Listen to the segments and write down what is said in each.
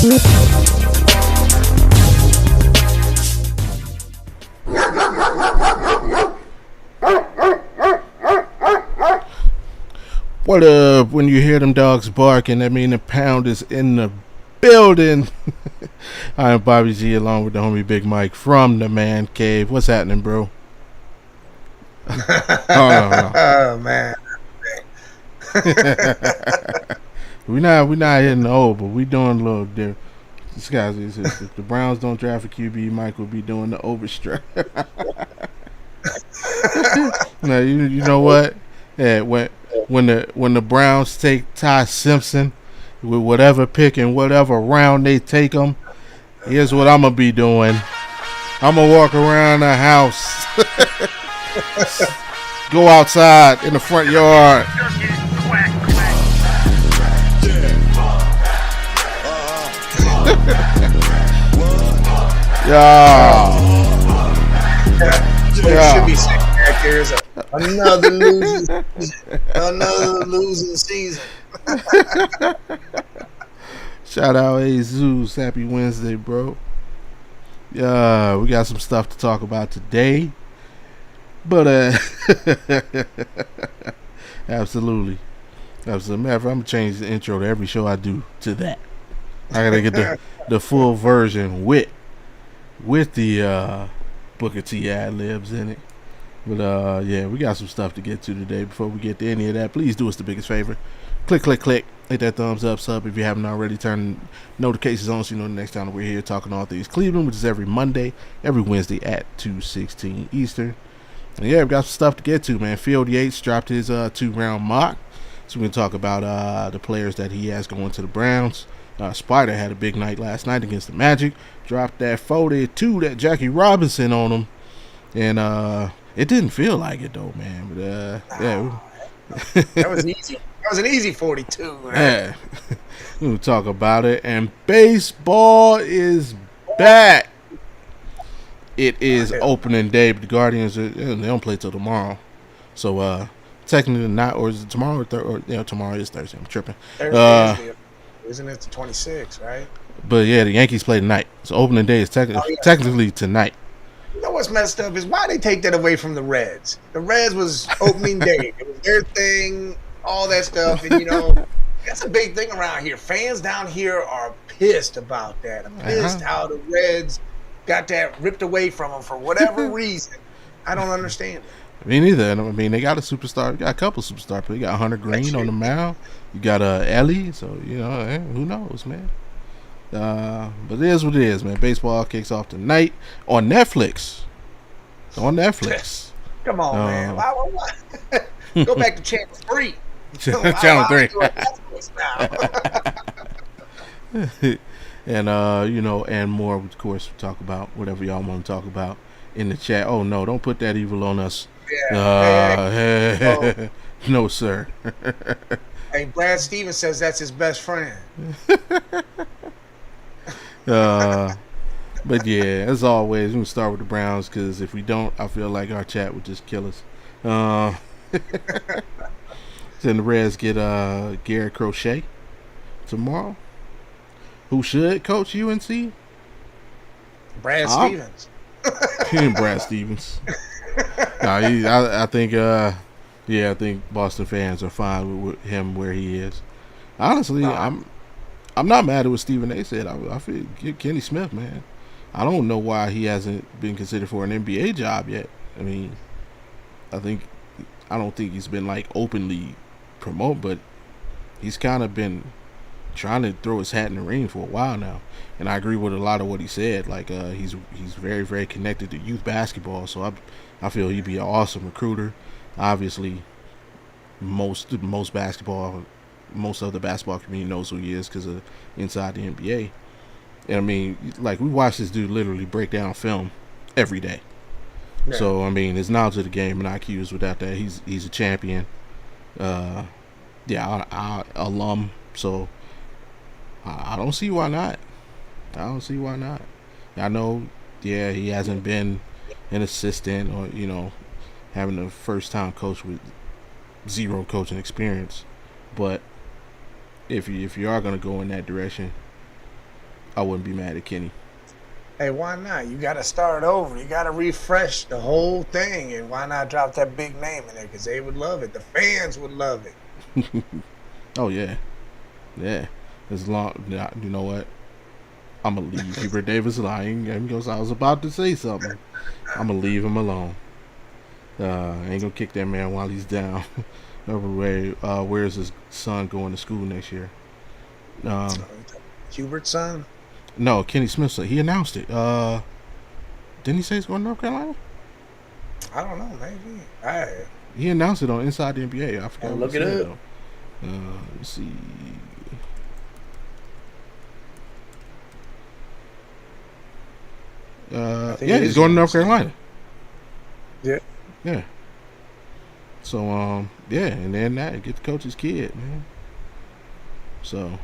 What up? When you hear them dogs barking, that mean the pound is in the building. I am Bobby G along with the homie Big Mike from the Man Cave. What's happening, bro? Oh man. we not hitting the old, but we doing a little different. This guys, if the Browns don't draft a QB, Mike will be doing the overstrap. Now you know what? Yeah, when the Browns take Ty Simpson with whatever pick and whatever round they take him, here's what I'm gonna be doing. I'm gonna walk around the house, go outside in the front yard. Yeah. Should be saying back there is another losing season. Another losing season. Shout out Jesus. Happy Wednesday, bro. Yeah, we got some stuff to talk about today. But absolutely. As a matter of fact, I'm gonna change the intro to every show I do to that. I gotta get the full version with the Booker T ad libs in it. But yeah, we got some stuff to get to today. Before we get to any of that, please do us the biggest favor. Click, hit that thumbs up, sub if you haven't already. Turn notifications on so you know the next time we're here talking all things Cleveland, which is every Monday, every Wednesday at 2:16 Eastern. And yeah, we got some stuff to get to, man. Field Yates dropped his 2-round mock. So we're going to talk about the players that he has going to the Browns. Spida had a big night last night against the Magic. Dropped that 42, that Jackie Robinson on him. And it didn't feel like it, though, man. But yeah. That was easy. That was an easy 42. Man. Yeah. We'll talk about it. And baseball is back. It is opening day, but the Guardians they don't play till tomorrow. So technically not, or is it tomorrow or tomorrow is Thursday. I'm tripping. Thursday, isn't it the 26th, right? But yeah, the Yankees play tonight. So opening day is technically tonight. You know what's messed up is why they take that away from the Reds. The Reds was opening day. It was their thing, all that stuff, and that's a big thing around here. Fans down here are pissed about that. I'm pissed how the Reds got that ripped away from them for whatever reason. I don't understand it. Me neither. I mean, they got a superstar. They got a couple superstars. But you got Hunter Green on the mound. You got Ellie. So who knows, man. But it is what it is, man. Baseball kicks off tonight on Netflix. Come on, man. Why? Go back to Channel 3. Channel 3. And and more, of course, we talk about whatever y'all want to talk about in the chat. Oh no, don't put that evil on us. Yeah. No, sir. Hey, Brad Stevens says that's his best friend. But yeah, as always, we can start with the Browns because if we don't, I feel like our chat would just kill us. Then the Reds get Garrett Crochet tomorrow. Who should coach UNC? Brad Stevens. Brad Stevens. I think I think Boston fans are fine with him where he is. Honestly, I'm not mad at what Stephen A said. I feel Kenny Smith, man. I don't know why he hasn't been considered for an NBA job yet. I mean, I don't think he's been like openly promoted, but he's kind of been trying to throw his hat in the ring for a while now. And I agree with a lot of what he said. Like he's very, very connected to youth basketball, so I feel he'd be an awesome recruiter. Obviously, most of the basketball community knows who he is because of inside the NBA. And I mean, like, we watch this dude literally break down film every day. Yeah. So I mean, his knowledge of the game and IQ is without that. He's a champion. Alum. So I don't see why not. I know, he hasn't been an assistant or having a first time coach with zero coaching experience, but if you are going to go in that direction, I wouldn't be mad at Kenny. Hey, why not? You got to start over. You got to refresh the whole thing, and why not drop that big name in there? Because they would love it. The fans would love it. Oh yeah, yeah. As long, you know what? I'm gonna leave Hubert Davis lying. Because I was about to say something. I'm gonna leave him alone. I ain't gonna kick that man while he's down. Where's his son going to school next year? Hubert's son? No, Kenny Smith. He announced it. Didn't he say he's going to North Carolina? I don't know. Maybe. He announced it on Inside the NBA. I forgot. Look it up. Let's see. Yeah, he's going to North Carolina. Yeah. Yeah. So, yeah, and then get to coach his kid, man. So,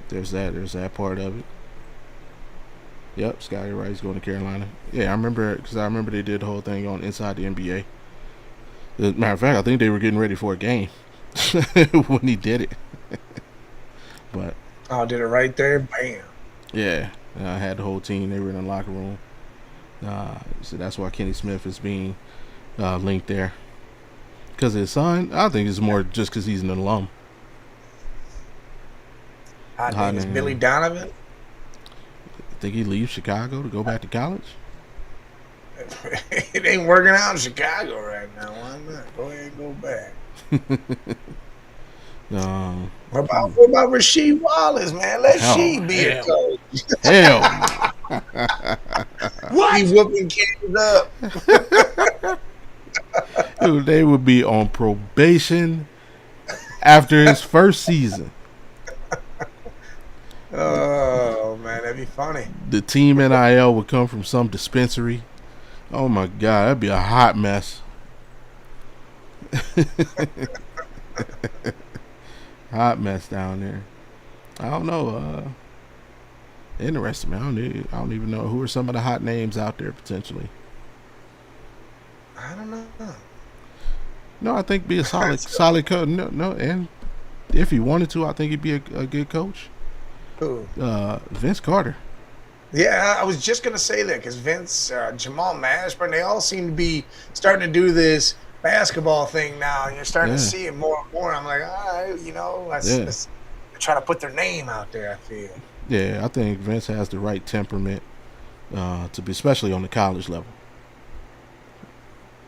there's that part of it. Yep, Scotty Wright's going to Carolina. Yeah, I remember they did the whole thing on Inside the NBA. As a matter of fact, I think they were getting ready for a game when he did it. But did it right there, bam. Yeah, I had the whole team. They were in the locker room. So that's why Kenny Smith is being linked there. Because his son, I think it's more just because he's an alum. I think it's Billy Donovan. I think he leaves Chicago to go back to college. It ain't working out in Chicago right now. Why not? Go ahead and go back. What about Rasheed Wallace, man? Let She be a coach. Hell. What? He whooping kids up. Dude, they would be on probation after his first season. Oh, man, that'd be funny. The team NIL would come from some dispensary. Oh, my God, that'd be a hot mess. Hot mess down there. I don't know. Interesting, man. I don't even know who are some of the hot names out there potentially. I don't know. No, I think be a solid coach. No, and if he wanted to, I think he'd be a good coach. Who? Vince Carter. Yeah, I was just gonna say that because Vince, Jamal Mashburn, they all seem to be starting to do this basketball thing now, and you're starting to see it more and more. I'm like, all right, let's try to put their name out there. I feel. Yeah, I think Vince has the right temperament to be, especially on the college level.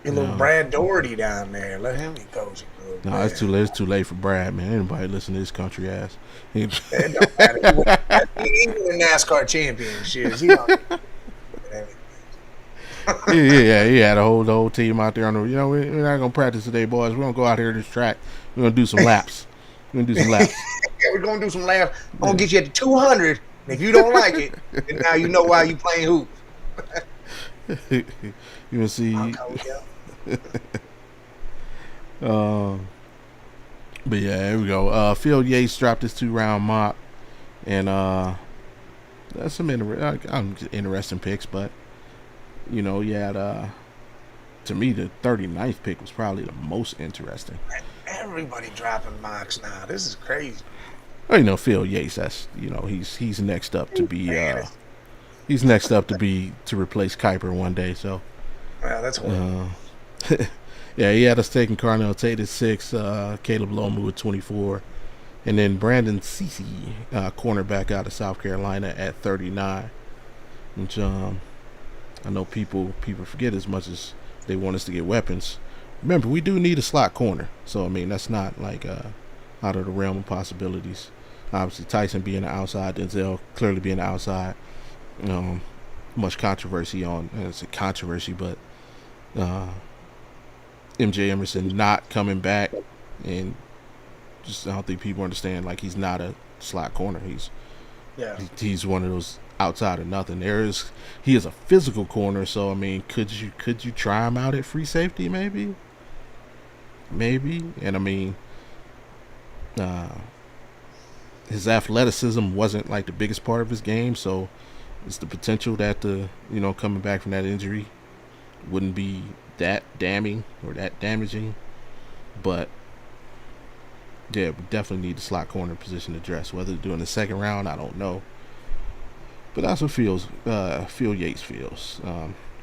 Your little Brad Doherty down there, let him be coaching. No, it's too late. It's too late for Brad, man. Anybody listen to this country ass? It don't matter. He won NASCAR championships. He don't. Yeah, he had the whole team out there on the. We're not gonna practice today, boys. We're gonna go out here to this track. We're gonna do some laps. Yeah, we're gonna do some laps. I'm gonna get you at the 200. And if you don't like it, then now you know why you playing hoop. You gonna see. But yeah, here we go. Phil Yates dropped his 2-round mock, and that's some interesting picks. But you had to me the 39th pick was probably the most interesting. Everybody dropping mocks now. This is crazy. Well, Phil Yates. That's he's next up to be to replace Kuiper one day. So. Well, that's horrible. Yeah, he had us taking Carnell Tate at 6, Caleb Lomu at 24, and then Brandon Cece, cornerback out of South Carolina at 39. Which I know people forget as much as they want us to get weapons. Remember, we do need a slot corner, so that's not like out of the realm of possibilities. Obviously, Tyson being the outside, Denzel clearly being the outside. Much controversy on it's a controversy, but MJ Emerson not coming back, and just I don't think people understand he's not a slot corner. He's one of those outside of nothing. He is a physical corner, so could you try him out at free safety maybe, and his athleticism wasn't the biggest part of his game, so it's the potential that coming back from that injury wouldn't be that damning or that damaging, but Yeah, we definitely need the slot corner position addressed. Whether during the second round, I don't know. But that's what Phil Yates feels.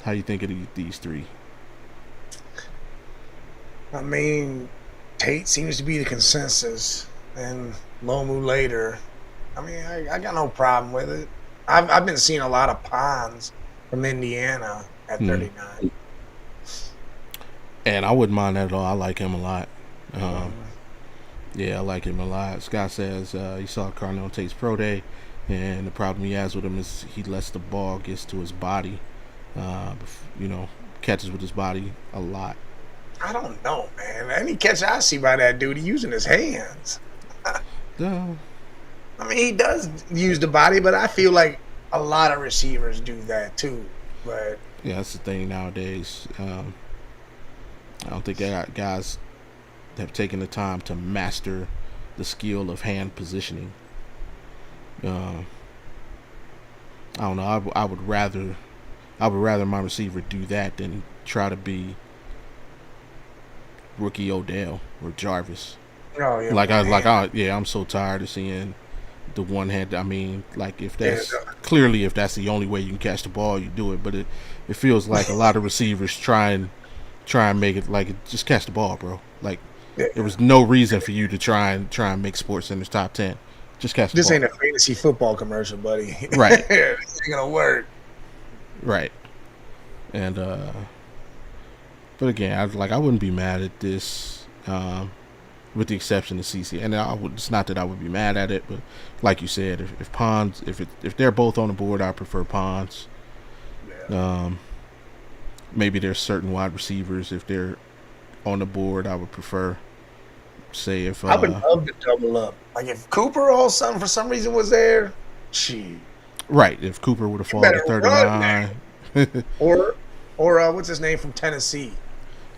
How you think of these three? I mean, Tate seems to be the consensus, and Lomu later. I mean, I got no problem with it. I've been seeing a lot of Pons from Indiana at Hmm. 39. And I wouldn't mind that at all. I like him a lot. Mhm. Yeah, I like him a lot. Scott says he saw Carnell Tate's pro day, and the problem he has with him is he lets the ball get to his body. Uh, you know, catches with his body a lot. I don't know, man. Any catch I see by that dude, he using his hands. Uh, I mean, he does use the body, but I feel like a lot of receivers do that too. But yeah, that's the thing nowadays. I don't think they got guys that have taken the time to master the skill of hand positioning. Uh, I don't know. I would rather my receiver do that than try to be rookie Odell or Jarvis. oh yeah, Like one hand. I'm so tired of seeing the one hand. I mean, like if Yeah, that's clearly if that's the only way you can catch the ball, you do it. But it feels like a lot of receivers try and make it like just catch the ball, bro. Like there yeah. was no reason for you to try and make Sports Center's top 10. Just catch the This ball. ain't a fantasy football commercial, buddy. Right, This ain't gonna work. right. And but again, I wouldn't be mad at this. With the exception of CC, and it's not that I would be mad at it, but like you said, if Pons, if they're both on the board, I prefer Pons. Yeah. Maybe there's certain wide receivers if they're on the board, I would prefer. Say if I would love to double up. Like if Cooper or something for some reason was there, gee, right, if Cooper would have you fallen to better run now. 39, Or what's his name from Tennessee?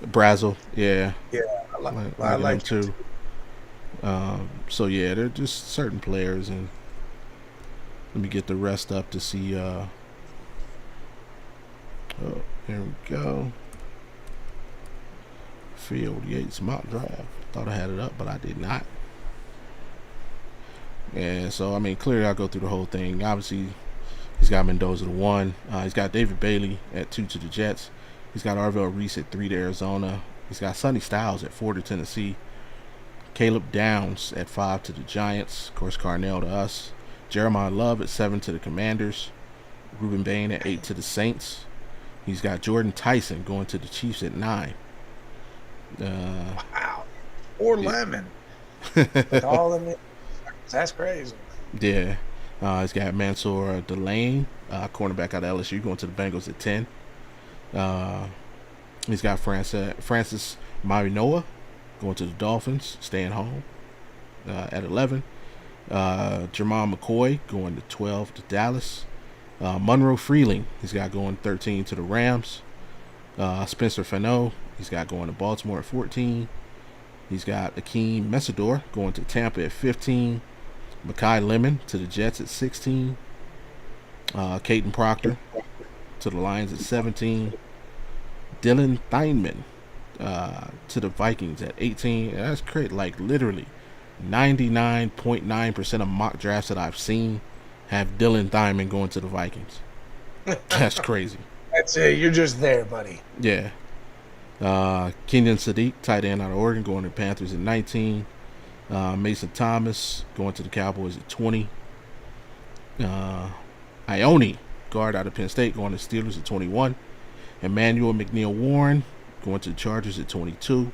Brazel, yeah, Yeah, I like him like him too. too. So yeah, they're just certain players, and let me get the rest up to see. Oh, here we go. Field Yates mock draft. Thought I had it up, but I did not. And so, I mean, clearly I'll go through the whole thing. Obviously, he's got Mendoza at 1. He's got David Bailey at 2 to the Jets. He's got Arvell Reese at 3 to Arizona. He's got Sonny Styles at 4 to Tennessee. Caleb Downs at 5 to the Giants. Of course, Carnell to us. Jeremiah Love at 7 to the Commanders. Ruben Bain at 8 to the Saints. He's got Jordan Tyson going to the Chiefs at 9. Wow. Or Yeah. Lemon. With all of it. That's crazy. Yeah. He's got Mansour Delane, cornerback out of LSU, going to the Bengals at 10. He's got Francis Marinoa going to the Dolphins, staying home at 11. Jermon McCoy going to 12 to Dallas. Monroe Freeling, he's got going 13 to the Rams. Spencer Fano, he's got going to Baltimore at 14. He's got Akeem Mesidor going to Tampa at 15. Mekhi Lemon to the Jets at 16. Caden Proctor to the Lions at 17. Dylan Theinman to the Vikings at 18. And that's great. Like literally 99.9% of mock drafts that I've seen have Dylan Theinman going to the Vikings. That's crazy. That's it. You're just there, buddy. Yeah. Kenyon Sadiq, tight end out of Oregon, going to the Panthers at 19. Mason Thomas going to the Cowboys at 20. Ione, guard out of Penn State, going to Steelers at 21. Emmanuel McNeil Warren going to the Chargers at 22.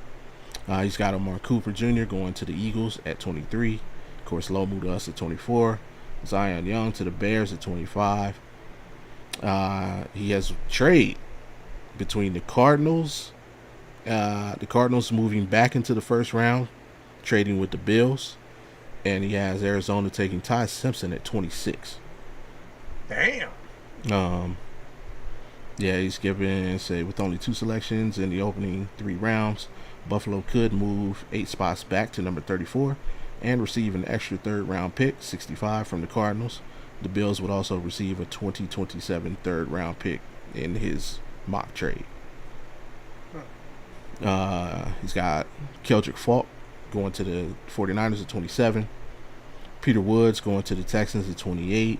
He's got Amari Cooper Jr. going to the Eagles at 23. Of course, Lomu to us at 24. Zion Young to the Bears at 25. He has a trade between the Cardinals. The Cardinals moving back into the first round, trading with the Bills. And he has Arizona taking Ty Simpson at 26. Damn. Yeah, he's given, say, with only 2 selections in the opening 3 rounds, Buffalo could move 8 spots back to number 34 and receive an extra 3rd round pick, 65, from the Cardinals. The Bills would also receive a 2027 3rd round pick in his mock trade. He's got Keldrick Falk going to the 49ers at 27. Peter Woods going to the Texans at 28.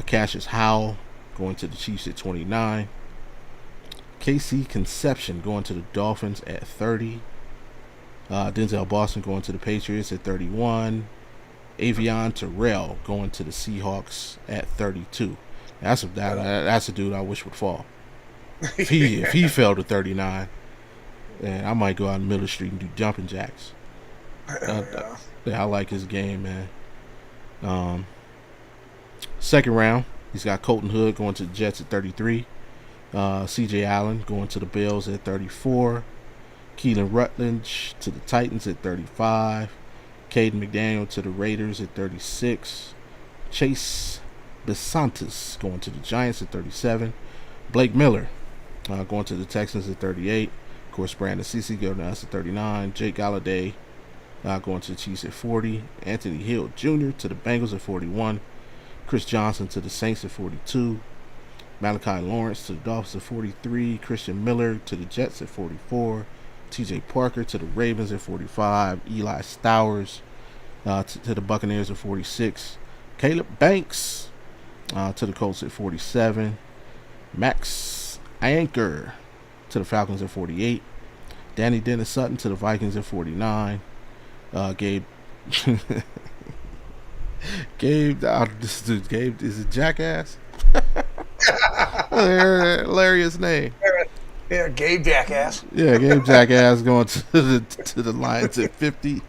Cassius Howell going to the Chiefs at 29. KC Conception going to the Dolphins at 30. Denzel Boston going to the Patriots at 31. Avion Terrell going to the Seahawks at 32. That's a dude I wish would fall. If he fell to 39, and I might go out in Miller Street and do jumping jacks. I like his game, man. Second round, he's got Colton Hood going to the Jets at 33. C.J. Allen going to the Bills at 34. Keelan Rutledge to the Titans at 35. Caden McDaniel to the Raiders at 36. Chase Besantis going to the Giants at 37. Blake Miller going to the Texans at 38. Of course, Brandon Cece going to us at 39. Jake Galladay going to the Chiefs at 40. Anthony Hill Jr. to the Bengals at 41. Chris Johnson to the Saints at 42. Malachi Lawrence to the Dolphins at 43. Christian Miller to the Jets at 44. TJ Parker to the Ravens at 45. Eli Stowers to the Buccaneers at 46. Caleb Banks to the Colts at 47. Max Anchor to the Falcons at 48. Danny Dennis Sutton to the Vikings at 49. Gabe Gabe is a jackass. Hilarious name. Yeah, Gabe Jackass. Yeah, Gabe Jackass going to the Lions at 50.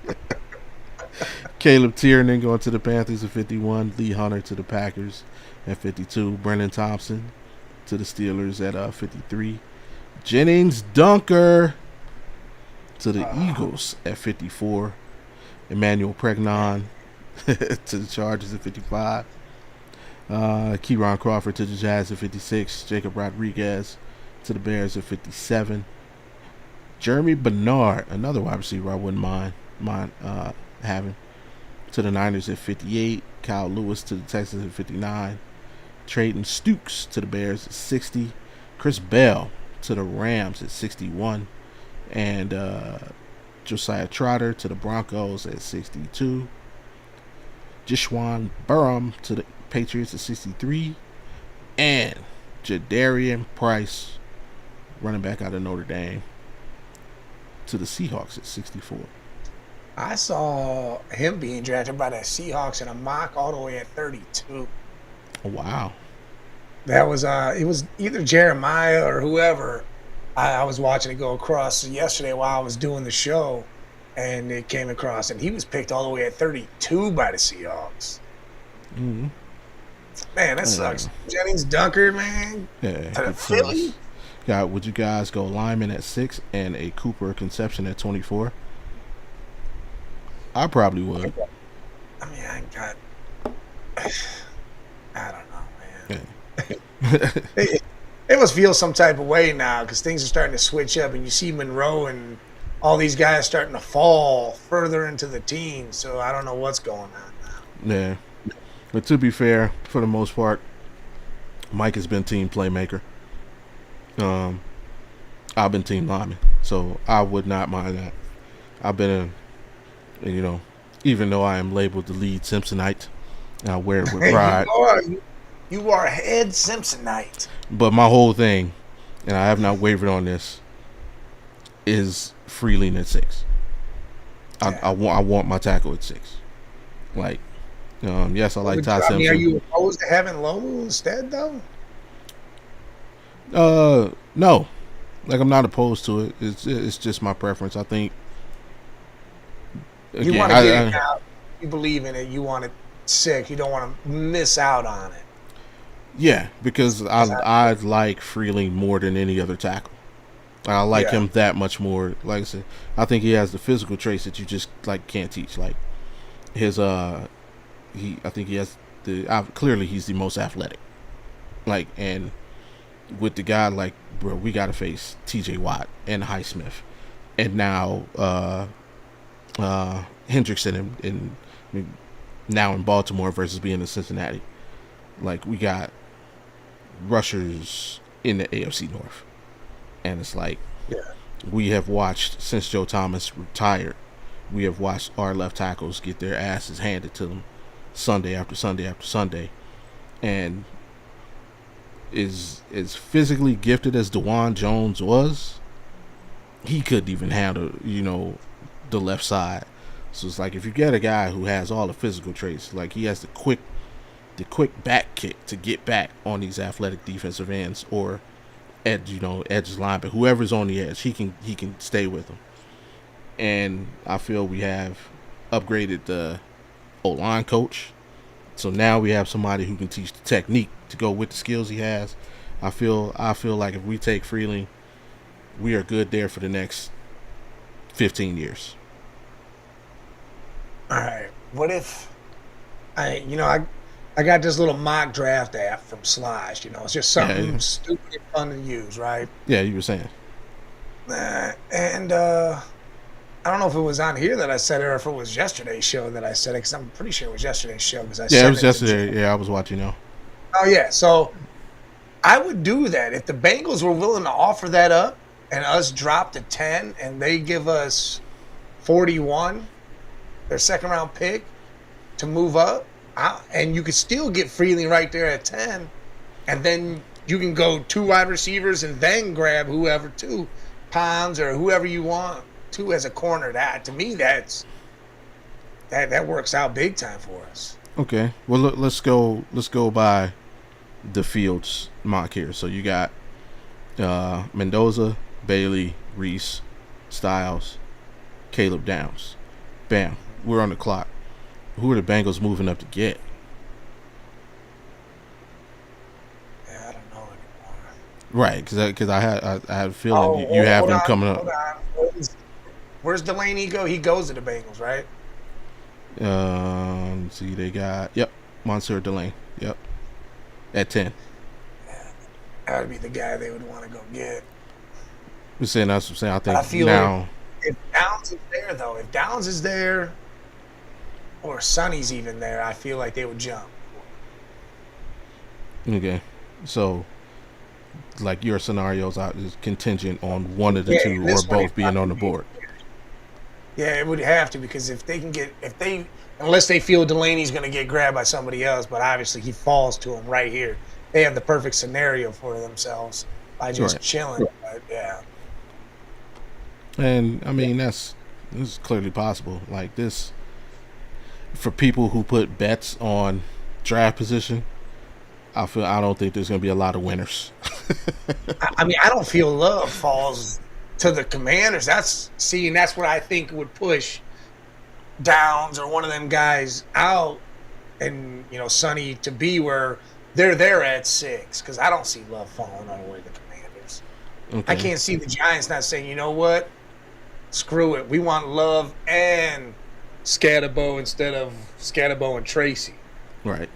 Caleb Tiernan going to the Panthers at 51. Lee Hunter to the Packers at 52. Brennan Thompson to the Steelers at 53. Jennings Dunker to the Eagles at 54. Emmanuel Pregnon to the Chargers at 55. Kieron Crawford to the Jazz at 56. Jacob Rodriguez to the Bears at 57. Jeremy Bernard, another wide receiver I wouldn't mind having, to the Niners at 58. Kyle Lewis to the Texans at 59. Trayton Stukes to the Bears at 60. Chris Bell to the Rams at 61. And Josiah Trotter to the Broncos at 62. Jishwan Burham to the Patriots at 63. And Jadarian Price, running back out of Notre Dame, to the Seahawks at 64. I saw him being drafted by the Seahawks in a mock all the way at 32. Oh, wow. That was it was either Jeremiah or whoever. I was watching it go across yesterday while I was doing the show, and it came across, and he was picked all the way at 32 by the Seahawks. Mm-hmm. Man, that sucks. Jennings Dunker, man. Yeah, to Philly. God, would you guys go Lyman at 6 and a Cooper Conception at 24? I probably would. I mean, I don't know, man. Yeah. They must feel some type of way now because things are starting to switch up, and you see Monroe and all these guys starting to fall further into the team. So I don't know what's going on now. Yeah. But to be fair, for the most part, Mike has been team playmaker. I've been team lineman, so I would not mind that. I've been even though I am labeled the lead Simpsonite, and I wear it with pride. You are head Simpsonite. But my whole thing, and I have not wavered on this, is Freeling at 6. Yeah. I want my tackle at 6. Like, yes, I like Ty Simpson. Are you opposed to having Lomu instead, though? No. Like, I'm not opposed to it. It's just my preference. I think. Again, you want to get it out. You believe in it. You want it 6. You don't want to miss out on it. Yeah, because I like Freeling more than any other tackle. I like him that much more. Like I said, I think he has the physical traits that you just can't teach. Like his I think he has clearly he's the most athletic. Like, and with the guy bro, we got to face T.J. Watt and Highsmith, and now Hendrickson now in Baltimore versus being in Cincinnati. Like, we got rushers in the AFC North, and it's like we have watched since Joe Thomas retired we have watched our left tackles get their asses handed to them Sunday after Sunday after Sunday, and is as physically gifted as DeJuan Jones was, he couldn't even handle the left side. So it's like if you get a guy who has all the physical traits, like he has the quick back kick to get back on these athletic defensive ends or edge line, but whoever's on the edge, he can stay with them. And I feel we have upgraded the O-line coach, so now we have somebody who can teach the technique to go with the skills he has. I feel like if we take Freeling, we are good there for the next 15 years. All right. What if I got this little mock draft app from Slash. It's just something stupid and fun to use, right? Yeah, you were saying. And I don't know if it was on here that I said it or if it was yesterday's show that I said it, because I'm pretty sure it was yesterday's show. Yeah, it was yesterday. Yeah, I was watching now. Oh, yeah. So I would do that. If the Bengals were willing to offer that up and us drop to 10 and they give us 41, their second round pick, to move up, and you could still get Freeling right there at 10, and then you can go 2 wide receivers and then grab whoever, 2 Ponds or whoever you want to as a corner. That, to me, that works out big time for us. Okay. Well, let's go by the Fields mock here. So you got Mendoza, Bailey, Reese, Styles, Caleb Downs. Bam. We're on the clock. Who are the Bengals moving up to get? Yeah, I don't know anymore. Right, because I had a feeling you have them coming up. Where's Delaney go? He goes to the Bengals, right? See, they got Monsieur Delane. Yep, at 10. Yeah, that would be the guy they would want to go get. We're saying that's what I'm saying. I think now, like if Downs is there, though, if Downs is there, or Sonny's even there, I feel like they would jump. Okay, so like your scenarios is contingent on one of the two or both being on the board. Yeah, it would have to, because unless they feel Delaney's going to get grabbed by somebody else, but obviously he falls to them right here. They have the perfect scenario for themselves by just chilling. But, yeah. And I mean this is clearly possible. Like this, for people who put bets on draft position, I don't think there's going to be a lot of winners. I mean, I don't feel Love falls to the Commanders. That's what I think would push Downs or one of them guys out, and Sonny to be where they're there at 6, because I don't see Love falling all the way to the Commanders. Okay. I can't see the Giants not saying, you know what, screw it, we want Love and Scatterbo instead of Scatterbo and Tracy. Right.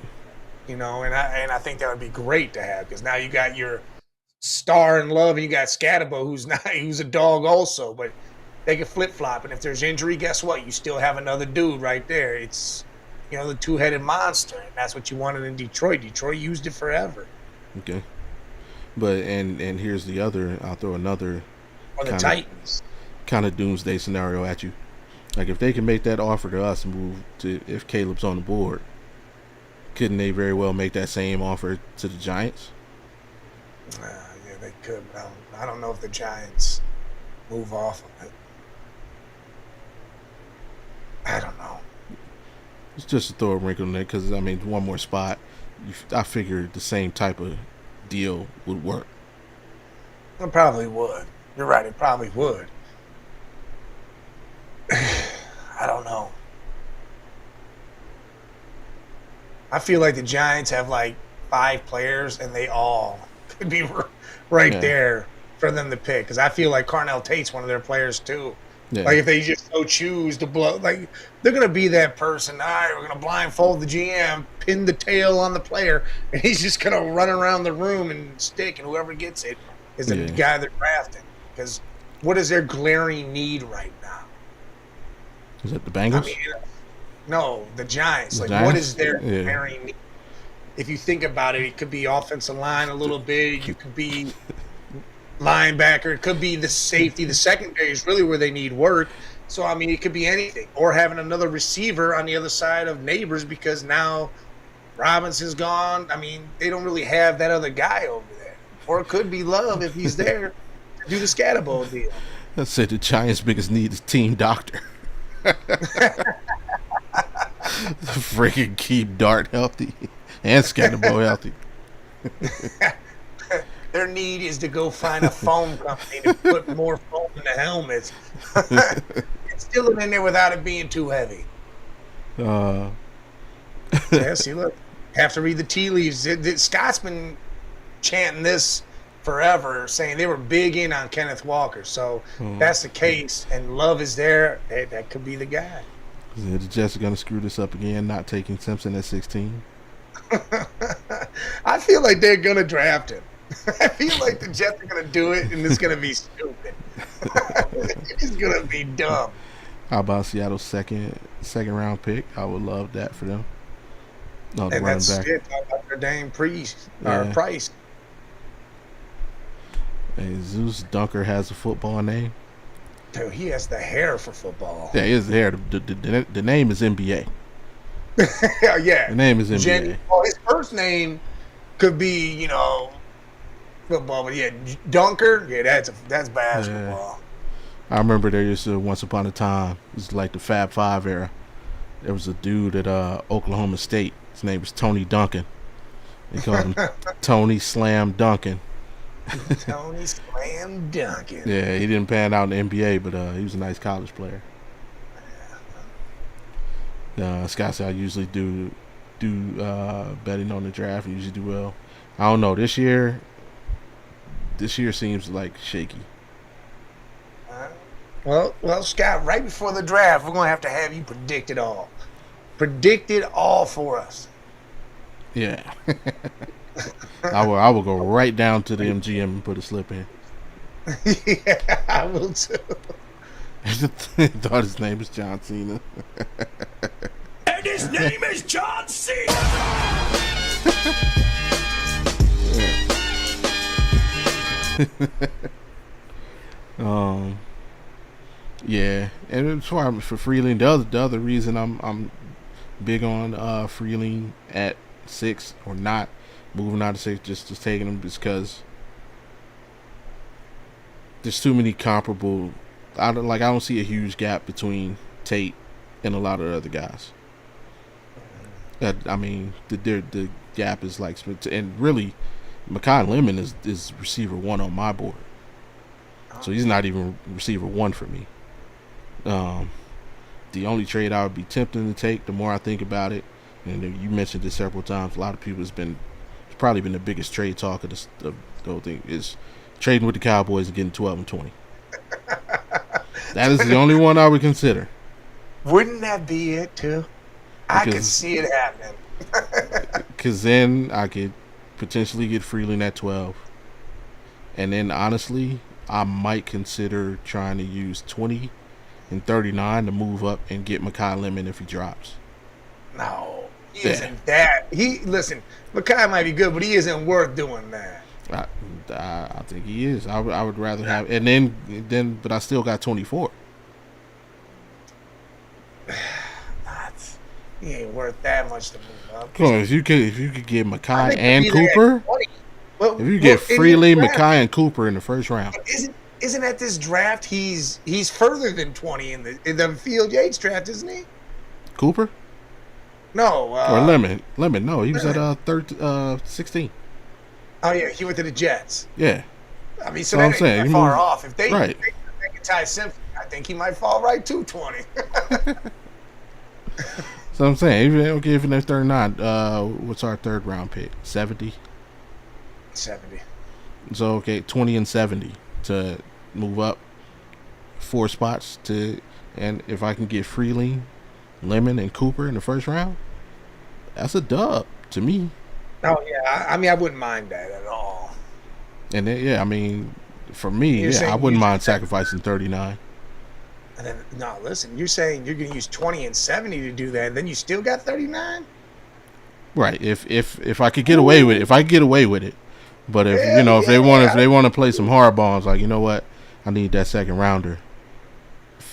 And I think that would be great to have, because now you got your star in Love and you got Scatterbo who's a dog also, but they can flip-flop, and if there's injury, guess what, you still have another dude right there. It's the two-headed monster, and that's what you wanted in Detroit. Detroit used it forever. Okay. But and here's the other, I'll throw another or the Titans kind of doomsday scenario at you. Like if they can make that offer to us and move to, if Caleb's on the board, couldn't they very well make that same offer to the Giants? Yeah, they could. I don't know if the Giants move off of it. I don't know. It's just to throw a wrinkle in there, because I mean, one more spot, I figured the same type of deal would work. It probably would. You're right. It probably would. I don't know. I feel like the Giants have like 5 players, and they all could be right there for them to pick. Because I feel like Carnell Tate's one of their players too. Yeah. Like if they just so choose to blow, like they're gonna be that person. All right, we're gonna blindfold the GM, pin the tail on the player, and he's just gonna run around the room and stick, and whoever gets it is the guy they're drafting. Because what is their glaring need right now? Is it the Bengals? I mean, no, the Giants. Like, what is their glaring need? If you think about it, it could be offensive line a little bit. You could be linebacker. It could be the safety. The secondary is really where they need work. So, I mean, it could be anything. Or having another receiver on the other side of Neighbors because now Robinson's gone. I mean, they don't really have that other guy over there. Or it could be Love if he's there to do the Scatterbo deal. Let's say the Giants' biggest need is team doctor. Freaking keep Dart healthy and Scatterbo healthy. Their need is to go find a foam company to put more foam in the helmets. Still in there without it being too heavy. Yeah, see, look, have to read the tea leaves. Scott's been chanting this forever, saying they were big in on Kenneth Walker. So that's the case, and Love is there. That could be the guy. The Jets are going to screw this up again, not taking Simpson at 16. I feel like they're going to draft him. I feel like the Jets are going to do it, and it's going to be stupid. It's going to be dumb. How about Seattle's second round pick? I would love that for them. No, the and running that's back. it. About their dang Price. Hey, Zeus Dunker has a football name. Dude, he has the hair for football. Yeah, he has the hair. The name is NBA. Yeah. The name is NBA. Well, his first name could be, football, but yeah, Dunker. Yeah, that's basketball. I remember there used to once upon a time. It was like the Fab Five era. There was a dude at Oklahoma State. His name was Tony Duncan. They called him Tony Slam Duncan. Tony Slam Duncan. Yeah, he didn't pan out in the NBA, but he was a nice college player. Scott said I usually do betting on the draft and usually do well. I don't know. This year seems like shaky. Well, Scott, right before the draft, we're going to have you predict it all. Predict it all for us. Yeah. I will go right down to the MGM and put a slip in. Yeah, I will too. I thought his name was John Cena. And his name is John Cena! Yeah, and as far for Freeling, the other reason I'm big on Freeling at 6 or not moving out of 6, just taking him because there's too many comparable. I don't see a huge gap between Tate and a lot of other guys. The gap is like, and really, Mekhi Lemon is receiver 1 on my board, so he's not even receiver 1 for me. The only trade I would be tempted to take, the more I think about it, and you mentioned this several times, a lot of people it's probably been the biggest trade talk of the whole thing, is trading with the Cowboys and getting 12 and 20. That is the only one I would consider. Wouldn't that be it too? I could see it happening. Because then I could potentially get Freeland at 12. And then honestly, I might consider trying to use 20 and 39 to move up and get Mekhi Lemon if he drops. No, he isn't that. Mekhi might be good, but he isn't worth doing that. I think he is. I would rather have, and then, but I still got 24. He ain't worth that much to move up. Come on, if you could get Mekhi and Cooper, if you get Freely, Mekhi, and Cooper in the first round. Isn't at this draft he's further than 20 in the Field Yates draft, isn't he? Cooper? No. Or Lemon. No, he was at 16. Oh yeah, he went to the Jets. Yeah. I mean, so that ain't that far off. If they right. take Ty Simpson, I think he might fall right to 20. So I'm saying, even if they're 39, what's our third round pick? 70. 70. So okay, 20 and 70 to move up 4 spots and if I can get Freely, Lemon, and Cooper in the first round, that's a dub to me. Oh yeah, I mean I wouldn't mind that at all. And then, for me, I wouldn't mind sacrificing 39. And then no, listen, you're saying you're going to use 20 and 70 to do that, and then you still got 39? Right. If I could get away with it, but if if they want to play some hard balls, like, you know what, I need that second rounder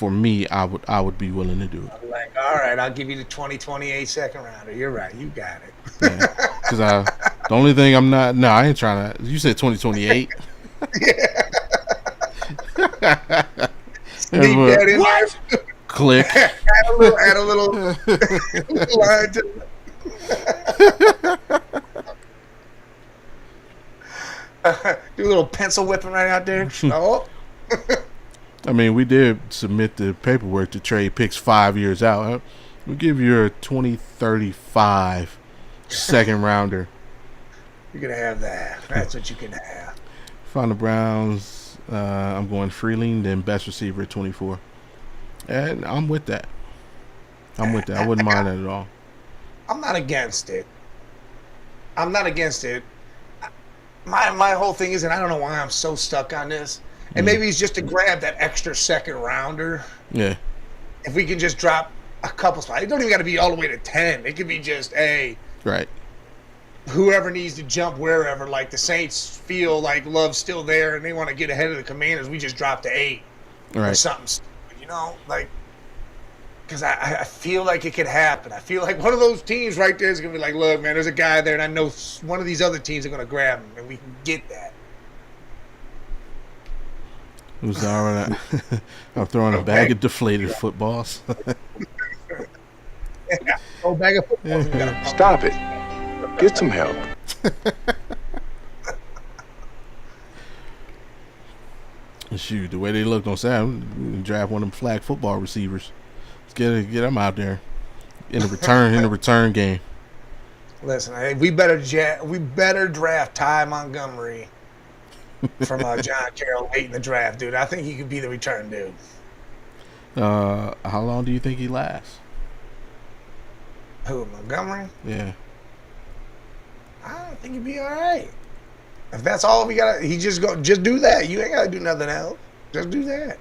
for me, I would be willing to do it. I'm like, all right, I'll give you the 2028 second rounder. You're right, you got it. Yeah, because the only thing I'm not. No, I ain't trying to. You said 2028. Sneak that in What? Click. add a little line to do a little pencil whipping right out there. Oh, I mean, we did submit the paperwork to trade picks 5 years out. Huh? We'll give you a 2035 second rounder. you can have that. That's what you can have. Found the Browns. I'm going Freeling, then best receiver at 24. And I'm with that. I wouldn't mind that at all. I'm not against it. My whole thing is, and I don't know why I'm so stuck on this, and maybe it's just to grab that extra second rounder. Yeah. If we can just drop a couple spots. It don't even got to be all the way to 10. It could be just, hey, Right. whoever needs to jump wherever. Like the Saints feel like Love's still there and they want to get ahead of the Commanders. We just drop to 8 or Right. something stupid, like, because I feel like it could happen. I feel like one of those teams right there is going to be like, look, man, there's a guy there, and I know one of these other teams are going to grab him, and we can get that. Who's I'm throwing a bag of deflated footballs. Oh, bag of footballs. We gotta Stop it. Get some help. Shoot, the way they looked on Saturday, draft one of them flag football receivers. Let's get them out there in the return game. Listen, hey, we better draft Ty Montgomery from John Carroll late in the draft, dude. I think he could be the return dude. How long do you think he lasts? Who, Montgomery? Yeah. I don't think he'd be all right. If that's all we got, just do that. You ain't got to do nothing else. Just do that.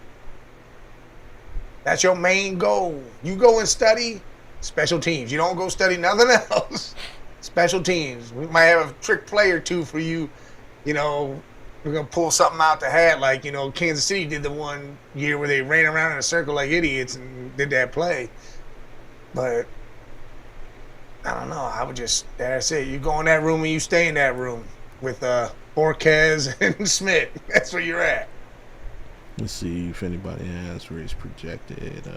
That's your main goal. You go and study special teams. You don't go study nothing else. Special teams. We might have a trick play or two for you. We're going to pull something out the hat like, Kansas City did the one year where they ran around in a circle like idiots and did that play. But I don't know. I would just, that's it. You go in that room and you stay in that room with Orquez and Smith. That's where you're at. Let's see if anybody has where he's projected.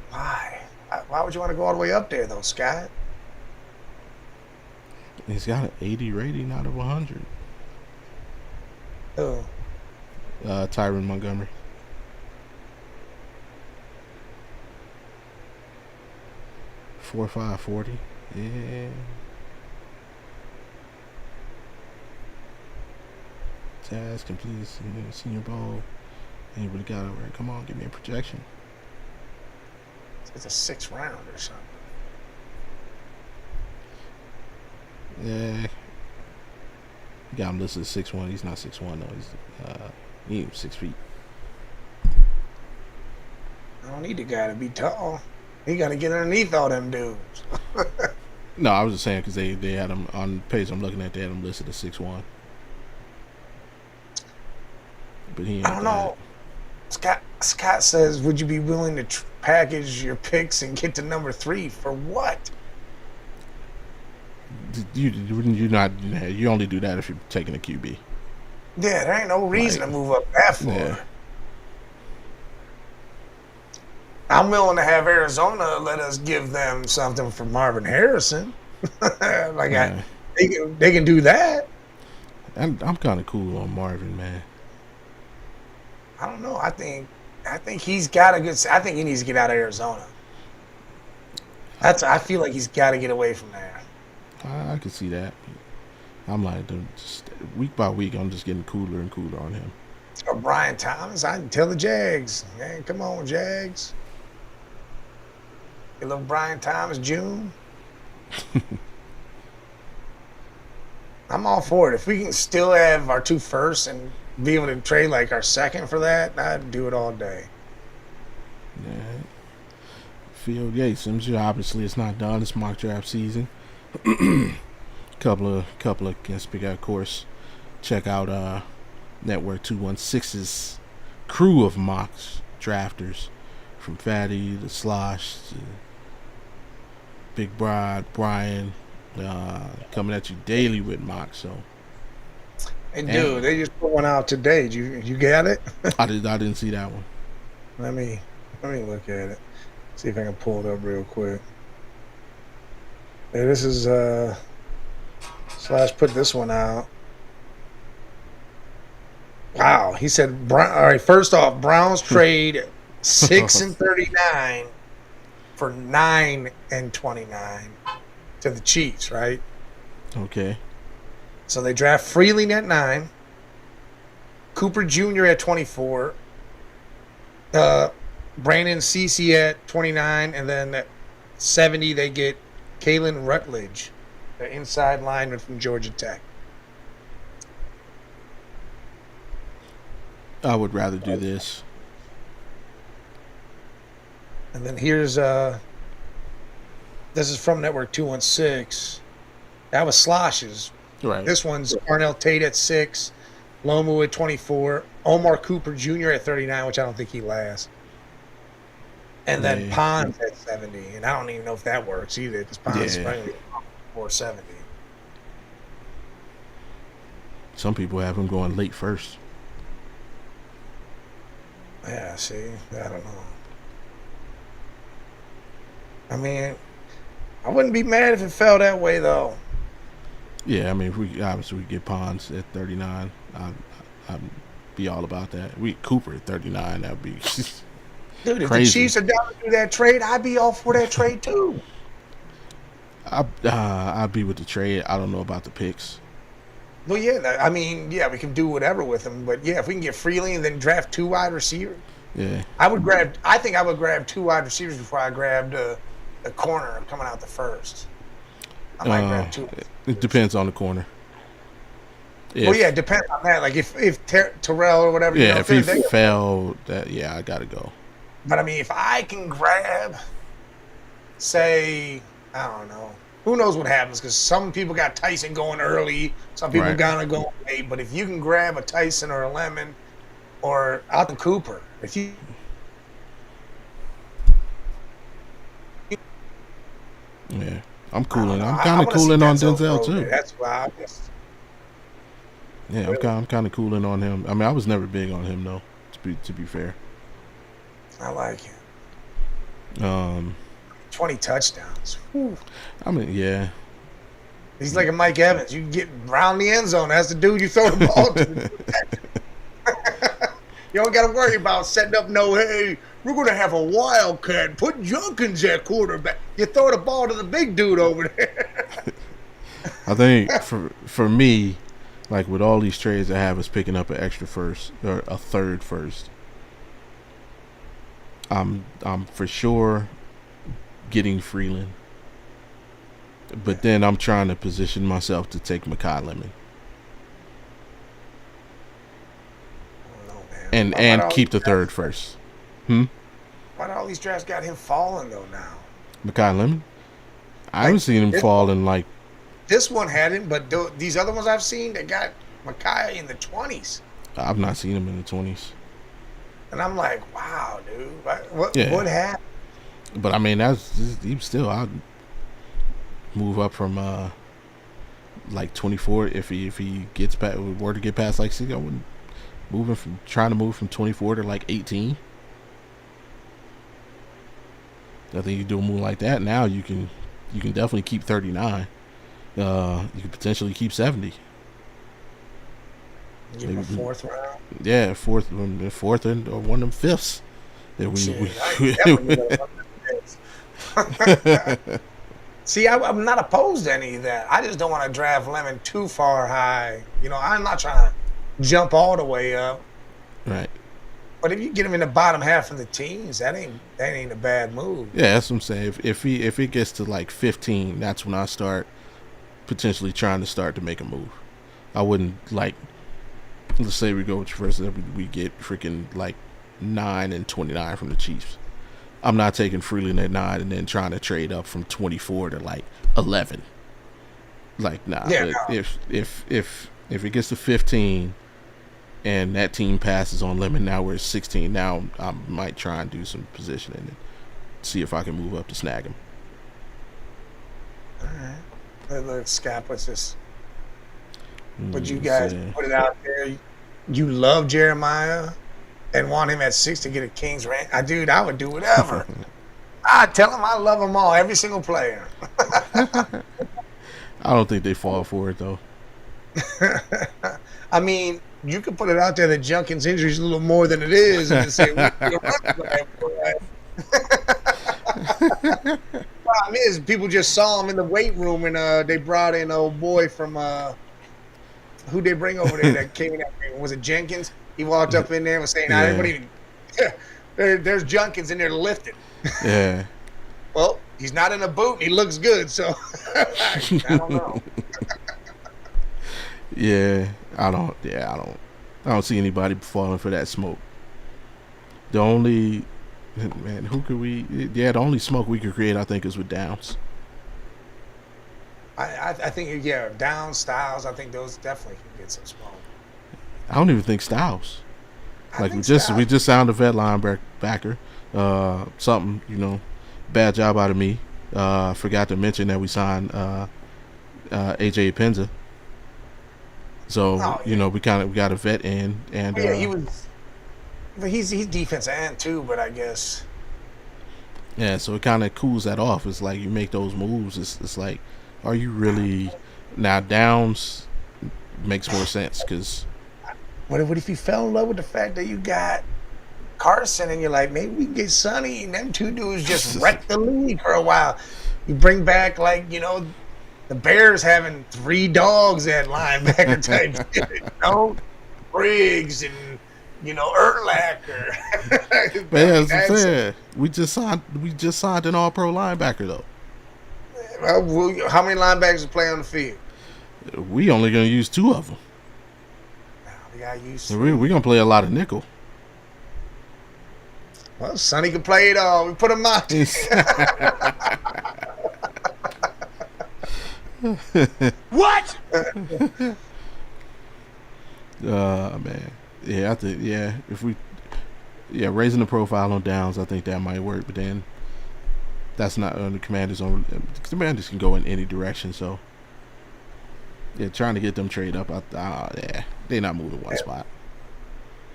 Why? Why would you want to go all the way up there, though, Scott? He's got an 80 rating out of 100. Oh. Tyron Montgomery. 4.5 40. Yeah. Task completed Senior Bowl. Ain't really got it right. Come on, give me a projection. It's a 6th round or something. Yeah. You got him listed as 6'1". He's not 6'1", though. He's 6 feet. I don't need the guy to be tall. He got to get underneath all them dudes. No, I was just saying because they had him on the page I'm looking at. They had him listed as 6'1". But he ain't I don't know. Scott says, would you be willing to package your picks and get to number 3 for what? You only do that if you're taking a QB. Yeah, there ain't no reason to move up that far. Yeah. I'm willing to have Arizona let us give them something for Marvin Harrison. Yeah. They can do that. I'm kind of cool on Marvin, man. I don't know. I think he's got a good. I think he needs to get out of Arizona. I feel like he's got to get away from there. I can see that. I'm like, just week by week, I'm just getting cooler and cooler on him. Or Brian Thomas. I can tell the Jags. Man, come on, Jags. You love Brian Thomas, June. I'm all for it. If we can still have our 2 firsts and be able to trade like our 2nd for that, I'd do it all day. Yeah. Field Yates. Obviously, it's not done. It's mock draft season. couple of can speak out, of course. Check out Network 216's crew of mocks drafters, from Fatty to Slosh to Big Brian, coming at you daily with mocks. So, Hey, dude, they just put one out today. You got it? I didn't see that one. Let me look at it. See if I can pull it up real quick. Hey, this is Slash put this one out. Wow, he said. All right, first off, Browns trade 6 and 39 for 9 and 29 to the Chiefs, right? Okay. So they draft Freeling at 9, Cooper Jr. at 24, Brandon Cece at 29, and then at 70 they get Kalen Rutledge, the inside lineman from Georgia Tech. I would rather do this. And then here's this is from Network 216. That was Slosh's. Right. This one's Arnell Tate at 6, Lomu at 24, Omar Cooper Jr. at 39, which I don't think he lasts. And then Pons at 70, and I don't even know if that works either because Pons is probably 470. Some people have him going late first. Yeah, see, I don't know. I mean, I wouldn't be mad if it fell that way though. Yeah, I mean, if we get Pons at 39, I'd be all about that. We Cooper at 39, that'd be dude. If crazy. The Chiefs are down to do that trade, I'd be all for that trade too. I'd be with the trade. I don't know about the picks. Well, yeah, I mean, yeah, we can do whatever with them, but yeah, if we can get Freeling and then draft 2 wide receivers, yeah, I think I would grab 2 wide receivers before I grabbed the corner coming out the first. I might grab 2. It depends on the corner. Well, yeah, it depends on that. Like if Terrell or whatever. Yeah, if he fell, I gotta go. But I mean, if I can grab, say, I don't know. Who knows what happens? Because some people got Tyson going early, some people gotta go late. But if you can grab a Tyson or a Lemon or Alton Cooper, if you yeah, I'm cooling. I'm kind of cooling on Denzel too. That's why I just. Yeah, I'm kind of cooling on him. I mean, I was never big on him though. To be fair, I like him. 20 touchdowns. Whew. I mean, yeah. He's like a Mike Evans. You get around the end zone. That's the dude you throw the ball to. You don't got to worry about setting up hey, we're going to have a wildcat. Put Junkins at quarterback. You throw the ball to the big dude over there. I think for me, like with all these trades I have, is picking up an extra first or a third first. I'm for sure getting Freeland, but then I'm trying to position myself to take Makai Lemon and keep the third first. Why do all these drafts got him falling though now? Makai Lemon, I haven't seen him fall in like. This one hadn't, but these other ones I've seen, they got Makai in the 20s. I've not seen him in the 20s. And I'm like, wow, dude, what happened? But I mean, I'd move up from like 24 if he gets past, were to get past like 6. I wouldn't trying to move from 24 to like 18. I think you do a move like that now. You can definitely keep 39. You can potentially keep 70. Give him a 4th round. Yeah, fourth and or one of them fifths. That See, I'm not opposed to any of that. I just don't want to draft Lemon too far high. You know, I'm not trying to jump all the way up. Right. But if you get him in the bottom half of the teams, that ain't a bad move. Yeah, that's what I'm saying. If it gets to like 15, that's when I start potentially trying to make a move. I wouldn't like. Let's say we go with first, we get freaking like 9 and 29 from the Chiefs. I'm not taking Freeland at 9 and then trying to trade up from 24 to like 11. Like, nah. Yeah, if it gets to 15, and that team passes on limit. Now we're 16. Now I might try and do some positioning and see if I can move up to snag him. All right. Look, Scott, what's this? Would you guys put it out there? You love Jeremiah and want him at 6 to get a King's rank? Dude, I would do whatever. I tell him I love them all, every single player. I don't think they fall for it, though. I mean, you could put it out there that Junkins' injury is a little more than it is, and say, problem is, people just saw him in the weight room, and they brought in old boy from who they bring over there that came in. Was it Jenkins? He walked up in there and was saying, "Everybody, there's Junkins in there lifting." Yeah. Well, he's not in a boot. And he looks good, so I don't know. I don't see anybody falling for that smoke. The only the only smoke we could create, I think, is with Downs. I think Downs, Styles, I think those definitely can get some smoke. I don't even think Styles. Like we just signed a vet linebacker. Something, bad job out of me. Forgot to mention that we signed AJ Penza. So we got a vet in, and he's defensive end too, but I guess so it kind of cools that off. It's like you make those moves. It's like, are you really now? Downs makes more sense because what if you fell in love with the fact that you got Carson and you're like, maybe we can get Sonny and them two dudes just wreck the league for a while. You bring back the Bears having 3 dogs at linebacker type shit, Briggs and Urlacher. Man, as I said, we just signed an All-Pro linebacker though. Well, how many linebackers play on the field? We only gonna use 2 of them. We gotta use. We're gonna play a lot of nickel. Well, Sonny can play it all. We put him out. What? Man. Yeah, I think if we raising the profile on Downs, I think that might work. But then that's not the Commanders. The Commanders can go in any direction. So trying to get them trade up. They're not moving one spot.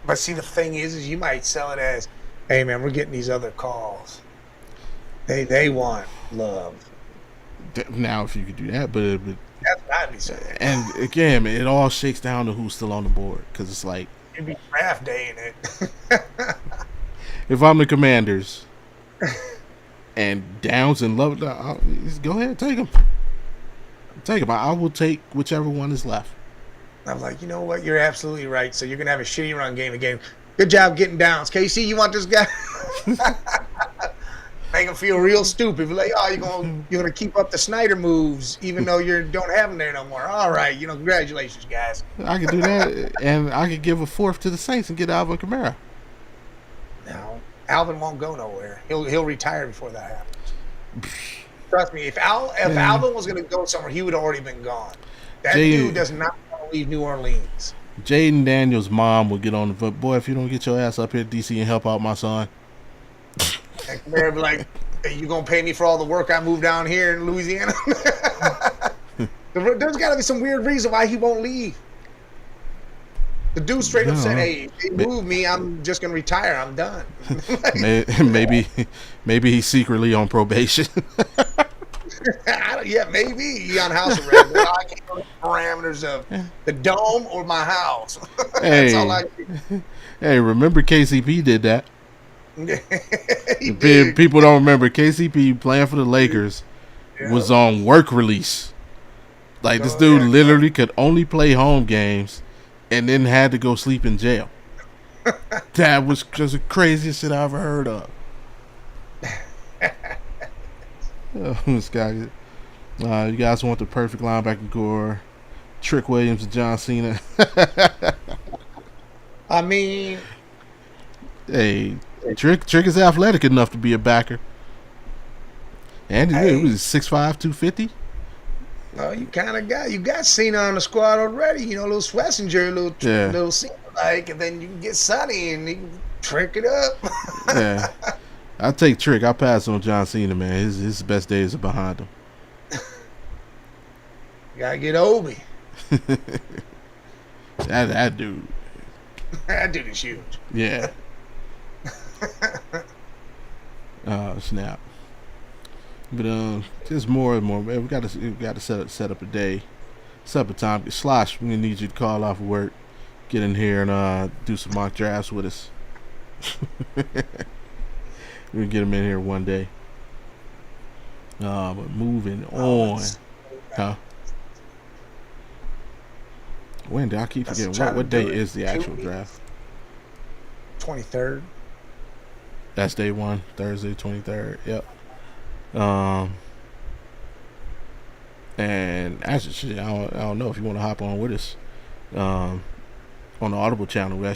But see, the thing is you might sell it as, hey man, we're getting these other calls. They want love. Now, if you could do that, but that's what I'd be saying. And again, man, it all shakes down to who's still on the board because it's like it'd be draft day in it. If I'm the Commanders and Downs and Love, go ahead, take them. I will take whichever one is left. I'm like, you know what? You're absolutely right. So you're gonna have a shitty run game again. Good job getting Downs. KC, you want this guy? Make him feel real stupid. Be like, you're gonna keep up the Snyder moves, even though you don't have him there no more. All right, congratulations, guys. I could do that, and I could give a 4th to the Saints and get Alvin Kamara. No, Alvin won't go nowhere. He'll retire before that happens. Trust me. If Alvin was gonna go somewhere, he would have already been gone. That dude does not want to leave New Orleans. Jaden Daniels' mom would get on the foot. Boy, if you don't get your ass up here, DC, and help out my son. And Kamara be like, hey, you gonna pay me for all the work I moved down here in Louisiana? There's got to be some weird reason why he won't leave. The dude straight up said, "Hey, if they move me, I'm just gonna retire. I'm done." maybe he's secretly on probation. Maybe he on house arrest. I can't know the parameters of the dome or my house. That's all I do. Hey, remember KCP did that? Did. People don't remember KCP playing for the Lakers was on work release. Like this dude literally could only play home games and then had to go sleep in jail. That was just the craziest shit I ever heard of. This guy, you guys want the perfect linebacker core? Trick Williams and John Cena. I mean, hey, Trick is athletic enough to be a backer. And he was 6'5", 250. Well, you got Cena on the squad already. Little Schlesinger, little Cena like, and then you can get Sonny and you can trick it up. Yeah, I take Trick. I pass on John Cena, man. His best days are behind him. You gotta get Obi. That dude. That dude is huge. Yeah. Oh snap! But there's more and more. Man, we got to set up a day, set up a time. Slosh, we need you to call off of work, get in here and do some mock drafts with us. We can get him in here one day. But moving on, huh? When did I keep forgetting? What day is the actual draft? 23rd. That's day one, Thursday, 23rd. Yep. And actually, shit, I don't know if you want to hop on with us. On the Audible channel, we're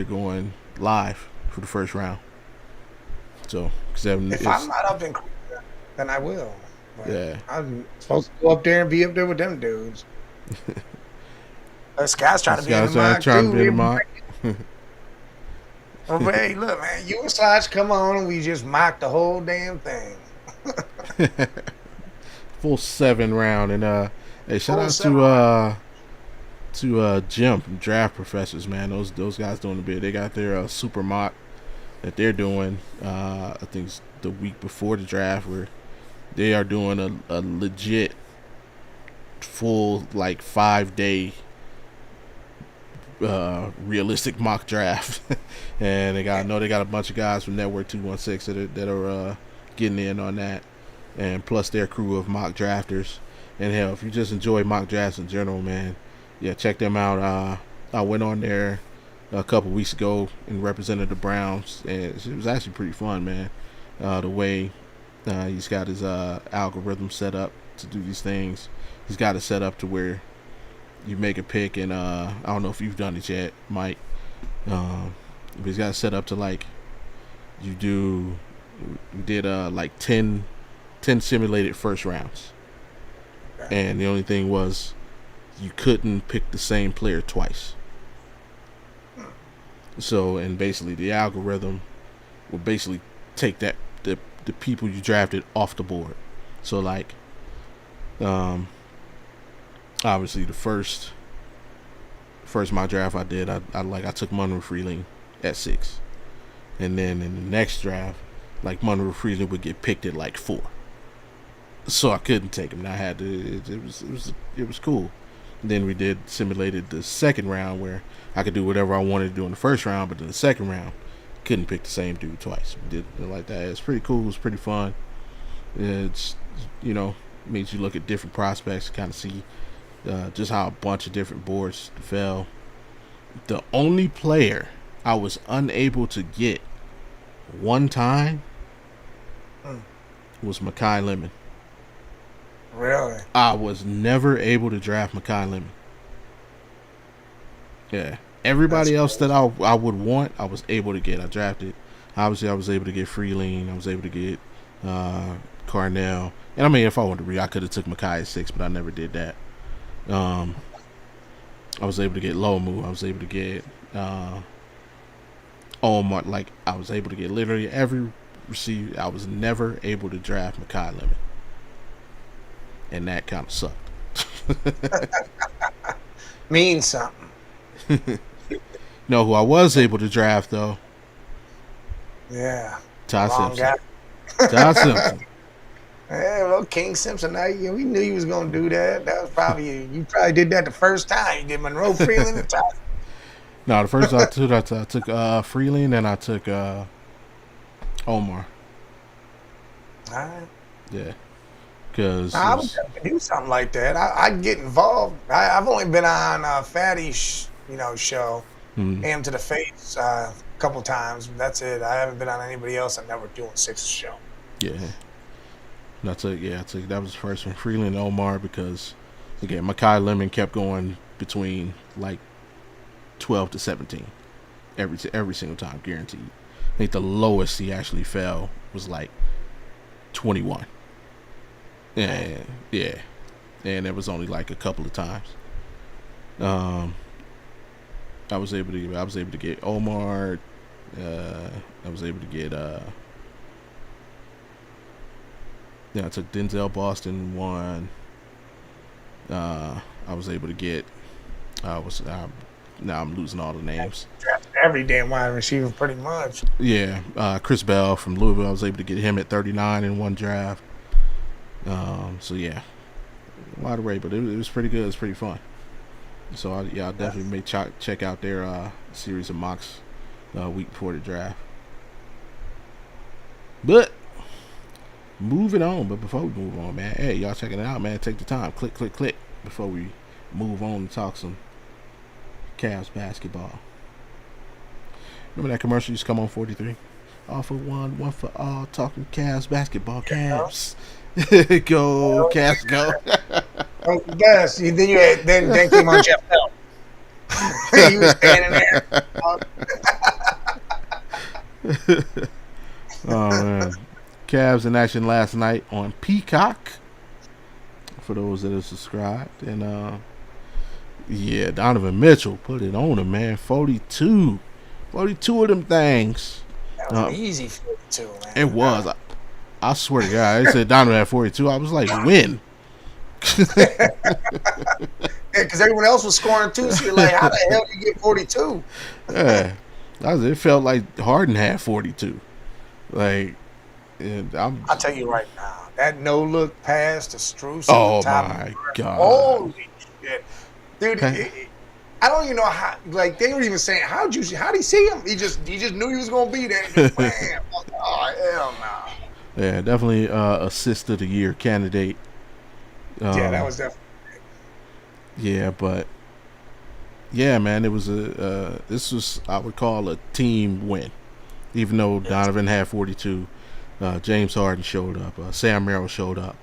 going live for the first round. So, if I'm not up in, then I will. But yeah, I'm supposed to go up there and be up there with them dudes. This guy's trying to be in the mock. Oh, but hey, look, man, you and Slash come on and we just mock the whole damn thing. Full 7 round. And hey, shout out to Jim from Draft Professors, man. Those guys doing a bit. They got their super mock that they're doing. I think it's the week before the draft, where they are doing a legit full 5-day realistic mock draft. And they got a bunch of guys from Network 216 that are getting in on that, and plus their crew of mock drafters. And hell, if you just enjoy mock drafts in general, man, yeah, check them out. I went on there a couple weeks ago and represented the Browns, and it was actually pretty fun, man. The way he's got his algorithm set up to do these things. He's got it set up to where you make a pick, and I don't know if you've done it yet, Mike. But he's got it set up to you did 10 simulated first rounds, and the only thing was you couldn't pick the same player twice. So, and basically the algorithm will basically take the people you drafted off the board. So obviously the first my draft I did, I took Monroe Freeling at 6, and then in the next draft, Monroe Freeling would get picked at 4, so I couldn't take him. And I had to. It was cool. And then we simulated the second round, where I could do whatever I wanted to do in the first round, but in the second round, couldn't pick the same dude twice. We did it like that. It's pretty cool. It's pretty fun. It's makes you look at different prospects, kind of see just how a bunch of different boards fell. The only player I was unable to get one time was Mekhi Lemon. Really? I was never able to draft Mekhi Lemon. Yeah. Everybody else that I would want, I was able to get. I drafted. Obviously, I was able to get Freeling. I was able to get Carnell. And I mean, if I wanted to I could have took Mekhi at 6, but I never did that. I was able to get Lomu. I was able to get Omar. I was able to get literally every receiver. I was never able to draft Mekhi Lemon, and that kind of sucked. Means something. Know who I was able to draft though? Yeah. Ty Simpson. Ty Simpson. Yeah, well, King Simpson. We knew you was gonna do that. That was probably you. Probably did that the first time. You did Monroe Freeling and Ty. No, the first I took Freeling, and I took Omar. All right. Yeah. Because I would do something like that. I'd get involved. I've only been on Fatty's show, Am to the Face, a couple times. That's it. I haven't been on anybody else. I'm never doing 6 show. Yeah. I took that was the first one, Freeland and Omar, because again, Mekhi Lemon kept going between 12 to 17 every single time, guaranteed. I think the lowest he actually fell was 21. And and it was only a couple of times. I was able to get Omar. I was able to get. I took Denzel Boston 1. I was able to get. Now I'm losing all the names. Every damn wide receiver, pretty much. Yeah, Chris Bell from Louisville. I was able to get him at 39 in one draft. So yeah, wide array, but it was pretty good. It was pretty fun. So I'll definitely may check out their series of mocks week before the draft. But moving on. But before we move on, man, hey, y'all checking it out, man. Take the time, click before we move on and talk some Cavs basketball. Remember that commercial used to come on 43? All for one, one for all. Talking Cavs basketball. Cavs, go Cavs, go. Yes. Then you had, then came on Jeff Bell. He was standing there. Oh man, Cavs in action last night on Peacock. For those that are subscribed, and yeah, Donovan Mitchell put it on him, man. 42 of them things. That was easy 42, man. It was. I swear to God, they said Donovan had 42. I was like, when? Yeah, because everyone else was scoring too. So you're like, how the hell did you get 42? Yeah, it felt like Harden had 42. Like, I'll tell you right now, that no look pass to Strus. Oh my God! Holy shit, dude! I don't even know how. Like they were even saying, how'd he see him? He just knew he was gonna be there. And bam! Oh hell no! Yeah, definitely assist of the year candidate. Yeah, that was definitely. Yeah, but yeah, man, it was this was, I would call, a team win. Even though Donovan had 42, James Harden showed up, Sam Merrill showed up,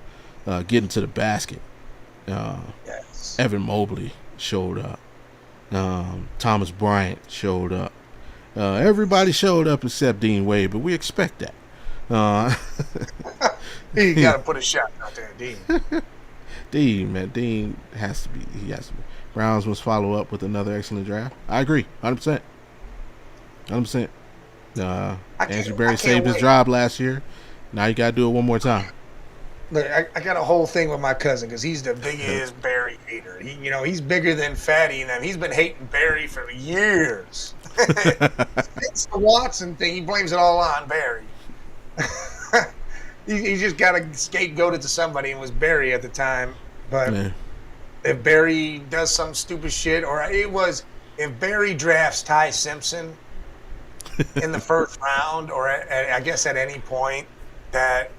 getting to the basket. Yes. Evan Mobley showed up. Thomas Bryant showed up. Everybody showed up except Dean Wade, but we expect that. He got to put a shot out there, Dean. Dean has to be. He has to be. Browns must follow up with another excellent draft. I agree, 100%. 100%. Andrew Berry saved his job last year. Now you got to do it one more time. Look, I got a whole thing with my cousin because he's the biggest Barry hater. He's bigger than Fatty and them. He's been hating Barry for years. It's the Watson thing. He blames it all on Barry. he just got to scapegoat it to somebody, and it was Barry at the time. But if Barry does some stupid shit, or if Barry drafts Ty Simpson in the first round, or I guess at any point, that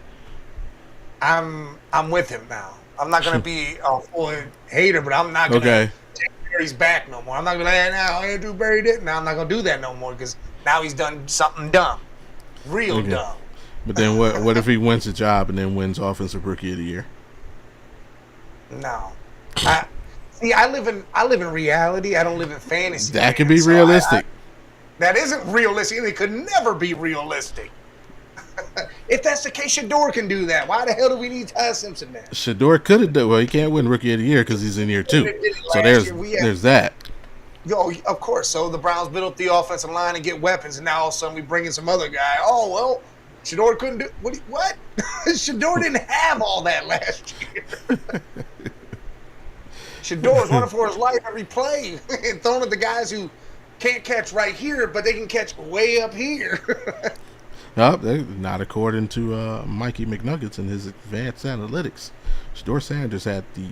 I'm with him now. I'm not gonna be a full hater, but I'm not gonna take Barry's back no more. I'm not gonna be like, now Andrew Barry did. Now I'm not gonna do that no more because now he's done something dumb, real dumb. But then what if he wins the job and then wins Offensive Rookie of the Year? No, I live in reality. I don't live in fantasy. That could be realistic. That isn't realistic. It could never be realistic. If that's the case, Shador can do that. Why the hell do we need Ty Simpson now? Shador could have done. Well, he can't win Rookie of the Year because he's in year 2. So there's that. Yo, of course. So the Browns build up the offensive line and get weapons, and now all of a sudden we bring in some other guy. Oh well, Shador couldn't do what? Shador didn't have all that last year. Shador's running for his life every play and throwing at the guys who can't catch right here, but they can catch way up here. Not according to Mikey McNuggets and his advanced analytics. Shador Sanders had the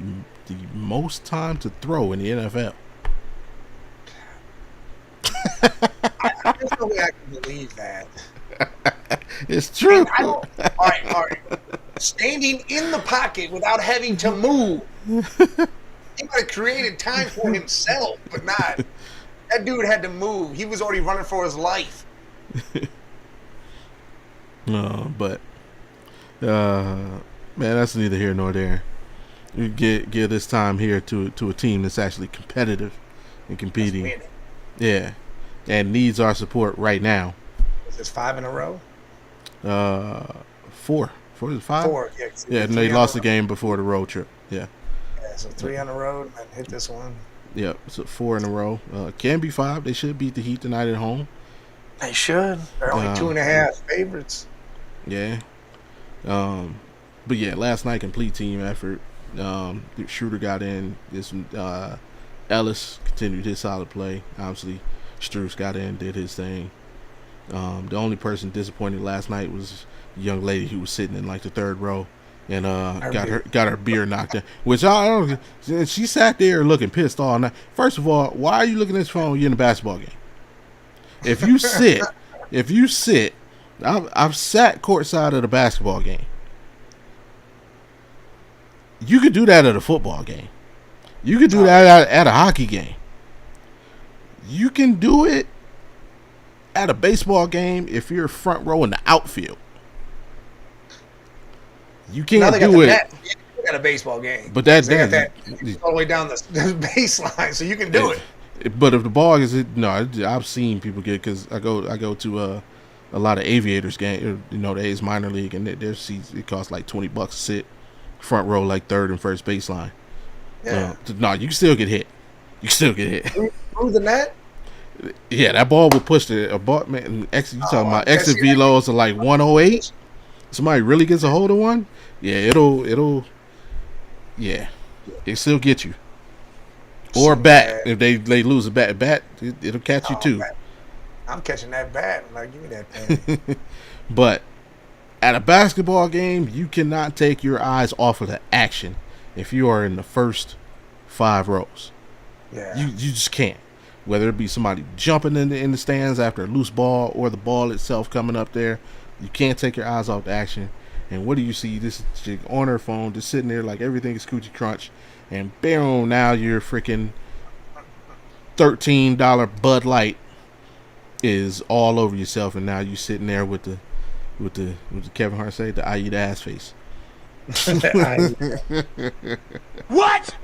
most time to throw in the NFL. There's no way I can believe that. It's true. All right. Standing in the pocket without having to move. He might have created time for himself, but not. That dude had to move. He was already running for his life. No, but man, that's neither here nor there. You give this time here to a team that's actually competitive and competing. Yeah, and needs our support right now. Is this 5 in a row? 4. 4 is 5? 4. Yeah, and they lost the game before the road trip. Yeah. So 3 on the road and then hit this one. Yep, so 4 in a row. Can be 5. They should beat the Heat tonight at home. They should. They're only 2.5 favorites. Yeah. But yeah, last night complete team effort. Schroeder got in. Ellis continued his solid play. Obviously, Strus got in, did his thing. The only person disappointed last night was a young lady who was sitting in like the 3rd row and got her beer knocked in. Which I don't. She sat there looking pissed all night. First of all, why are you looking at this phone? You're in a basketball game. If you sit, I've sat courtside at a basketball game. You could do that at a football game. You could do that at a hockey game. You can do it at a baseball game if you're front row in the outfield. You can't do it at a baseball game. But that all the way down the baseline, so you can do it. But if the ball is I've seen people get, because I go to a lot of Aviators game, the A's minor league, and their seats, it costs like $20 to sit front row, like 3rd and 1st baseline. Yeah. You can still get hit. You can still get hit. Through the net? Yeah, that ball will push you talking about exit velos are like 108. Somebody really gets a hold of one. Yeah, it'll it still get you. Or a bat. If they lose a bat, it'll catch you too. Man. I'm catching that bat. I'm like, give me that thing. But at a basketball game, you cannot take your eyes off of the action if you are in the first 5 rows. Yeah. You just can't. Whether it be somebody jumping in the stands after a loose ball or the ball itself coming up there, you can't take your eyes off the action. And what do you see? This chick on her phone, just sitting there like everything is Coochie Crunch. And boom, now your freaking $13 Bud Light is all over yourself, and now you sitting there with the Kevin Hart say, the I eat ass face. What?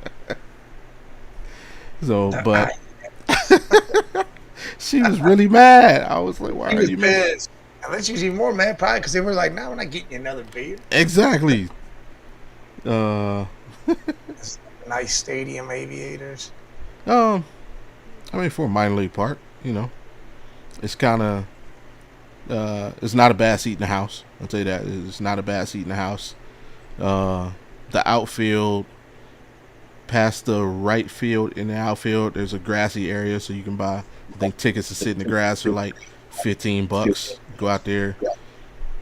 So, but she was really mad. I was like, why are you mad? Unless she was even more mad, probably because they were like, "No, we're not getting you another beer." Exactly. Nice stadium, Aviators. I mean, for a minor league park, it's kind of it's not a bad seat in the house. I'll tell you that. It's not a bad seat in the house. The outfield, past the right field, in the outfield, there's a grassy area, so you can buy, I think, tickets to sit in the grass for like $15. Go out there,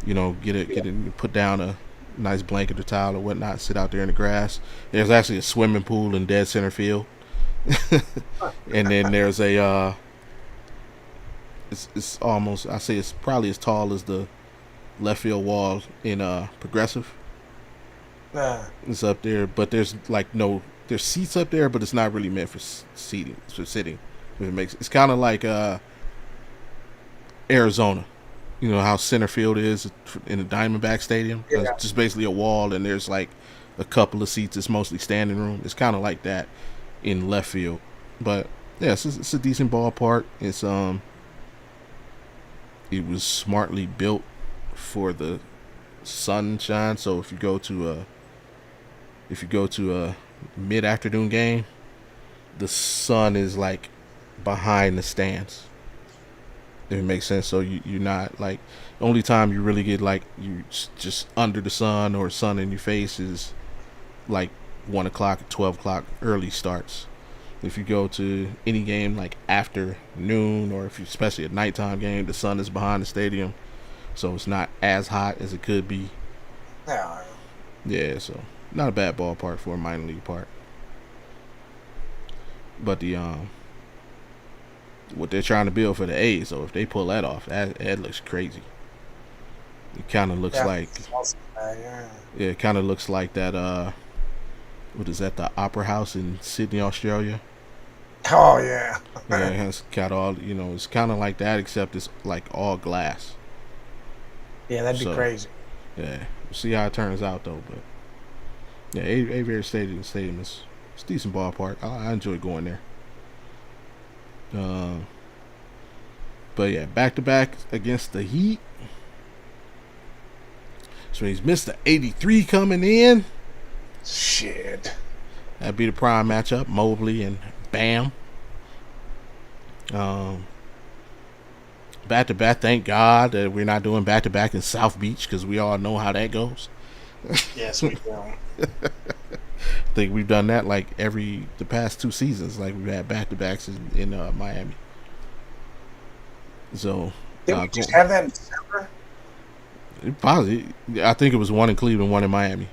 get it, put down a nice blanket or towel or whatnot, sit out there in the grass. There's actually a swimming pool in dead center field. And then there's a it's almost, I say it's probably as tall as the left field wall in Progressive. It's up there, but there's there's seats up there, but it's not really meant for seating. It's for sitting. It's kind of like Arizona. You know how center field is in the Diamondback Stadium? Yeah. It's just basically a wall, and there's like a couple of seats. It's mostly standing room. It's kind of like that in left field. But yeah, it's a decent ballpark. It was smartly built for the sunshine. So if you go to a mid-afternoon game, the sun is like behind the stands. If it makes sense. So you're not like, the only time you really get like you just under the sun or sun in your face is like 1 o'clock, 12 o'clock early starts. If you go to any game like after noon, or especially a nighttime game, the sun is behind the stadium, so it's not as hot as it could be. Yeah, so not a bad ballpark for a minor league park. But the what they're trying to build for the A's, so if they pull that off, that looks crazy. It kind of looks like it kind of looks like that. What is that? The Opera House in Sydney, Australia. Oh yeah. Yeah, it's got all, it's kind of like that, except it's like all glass. Yeah, that'd be crazy. Yeah, we'll see how it turns out though. But yeah, Aviator Stadium is a decent ballpark. I enjoy going there. But yeah, back to back against the Heat. So he's Mr. 83 coming in. Shit. That'd be the prime matchup. Mobley and Bam. Back to back. Thank God that we're not doing back to back in South Beach because we all know how that goes. Yes, we do. I think we've done that like the past 2 seasons. Like we've had back to backs in Miami. So Didn't we just have that in December? Probably. I think it was one in Cleveland, one in Miami.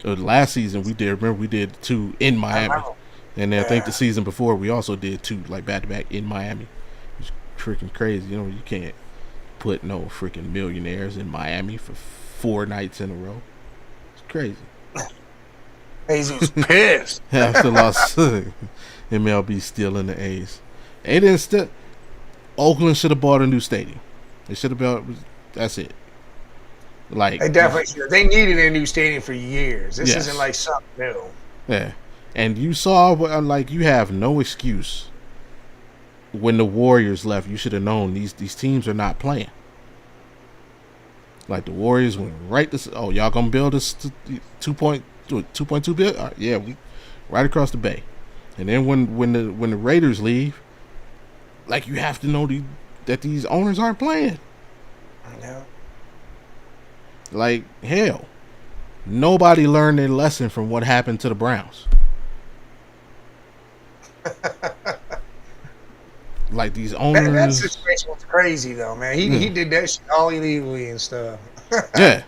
Last season we did. Remember we did 2 in Miami, and then I think the season before we also did 2 like back to back in Miami. It's freaking crazy. You know you can't put no freaking millionaires in Miami for 4 nights in a row. It's crazy. A's was pissed. After lost MLB stealing the A's. They didn't steal. Oakland should have bought a new stadium. They should have built. That's it. Like they definitely should. They needed a new stadium for years. This Yes. isn't like something new. Yeah, and you saw like you have no excuse. When the Warriors left, you should have known these teams are not playing. Like the Warriors went right to y'all gonna build this 2.2 billion? Yeah, we right across the bay. And then when the Raiders leave, like you have to know that these owners aren't playing. Yeah. Like hell, nobody learned their lesson from what happened to the Browns. Like these owners. That situation was crazy though, man. He did that shit all illegally and stuff. Yeah,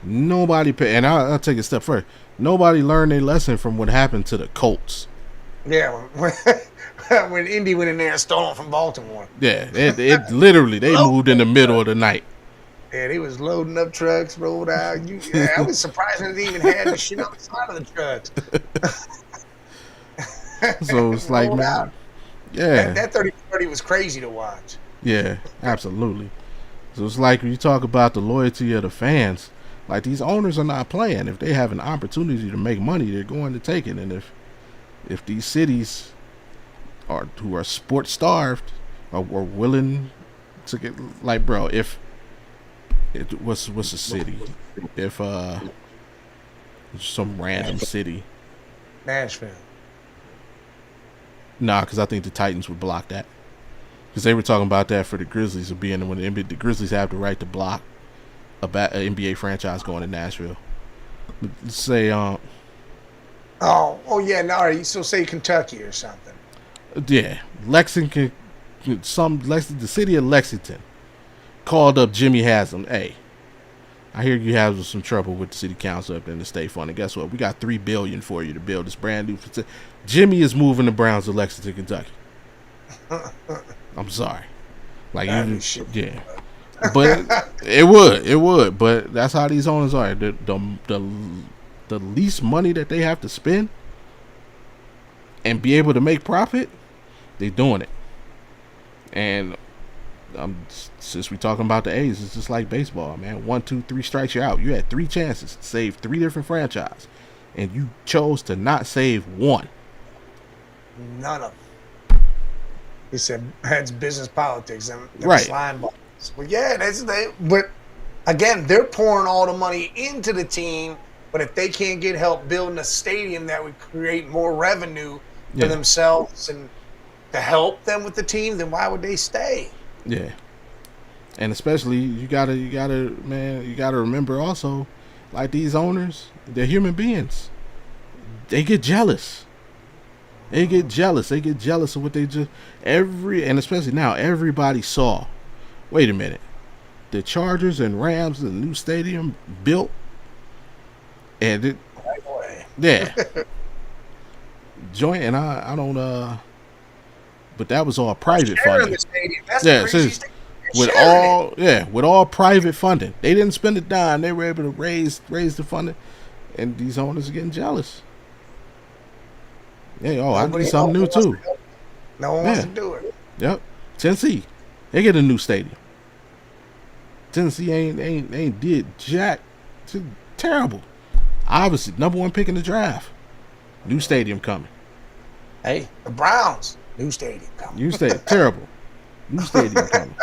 nobody and I'll take it a step further. Nobody learned their lesson from what happened to the Colts. Yeah, when Indy went in there and stole them from Baltimore. Yeah, it literally they moved in the middle of the night. Yeah, they was loading up trucks, rolled out. I was surprised that they even had the shit on the side of the trucks. So it's like, man, out. Yeah. That 30-40 was crazy to watch. Yeah, absolutely. So it's like when you talk about the loyalty of the fans, like these owners are not playing. If they have an opportunity to make money, they're going to take it. And if these cities who are sports starved are willing to get, like, bro, what's a city? If some random city. Nashville. Nah, because I think the Titans would block that. Because they were talking about that for the Grizzlies of being when the Grizzlies have the right to block an NBA franchise going to Nashville. Let's say, yeah, no, so say Kentucky or something. Yeah, Lexington, the city of Lexington called up Jimmy Haslam. Hey, I hear you have some trouble with the city council up in the state fund. And guess what? We got $3 billion for you to build this brand new facility. Jimmy is moving the Browns to Lexington, Kentucky. I'm sorry, like yeah, but it would. But that's how these owners are. The least money that they have to spend and be able to make profit, they're doing it. And since we're talking about the A's, it's just like baseball, man. 1, 2, 3 strikes, you're out. You had 3 chances to save 3 different franchises, and you chose to not save one. None of them. He said that's business politics and right. Slime balls. Well, yeah, but again, they're pouring all the money into the team. But if they can't get help building a stadium that would create more revenue for themselves and to help them with the team, then why would they stay? Yeah, and especially you gotta remember also, like these owners, they're human beings. They get jealous. They get jealous of what they just and especially now everybody saw. Wait a minute, the Chargers and Rams, the new stadium built, and joint, and I don't but that was all private funding. With all private funding, they didn't spend a dime. They were able to raise the funding, and these owners are getting jealous. Yeah, I need something new too. No one wants to do it. Yep, Tennessee, they get a new stadium. Tennessee ain't did jack. It's terrible. Obviously, number 1 pick in the draft. New stadium coming. Hey, the Browns. New stadium coming. New stadium. Terrible. New stadium coming.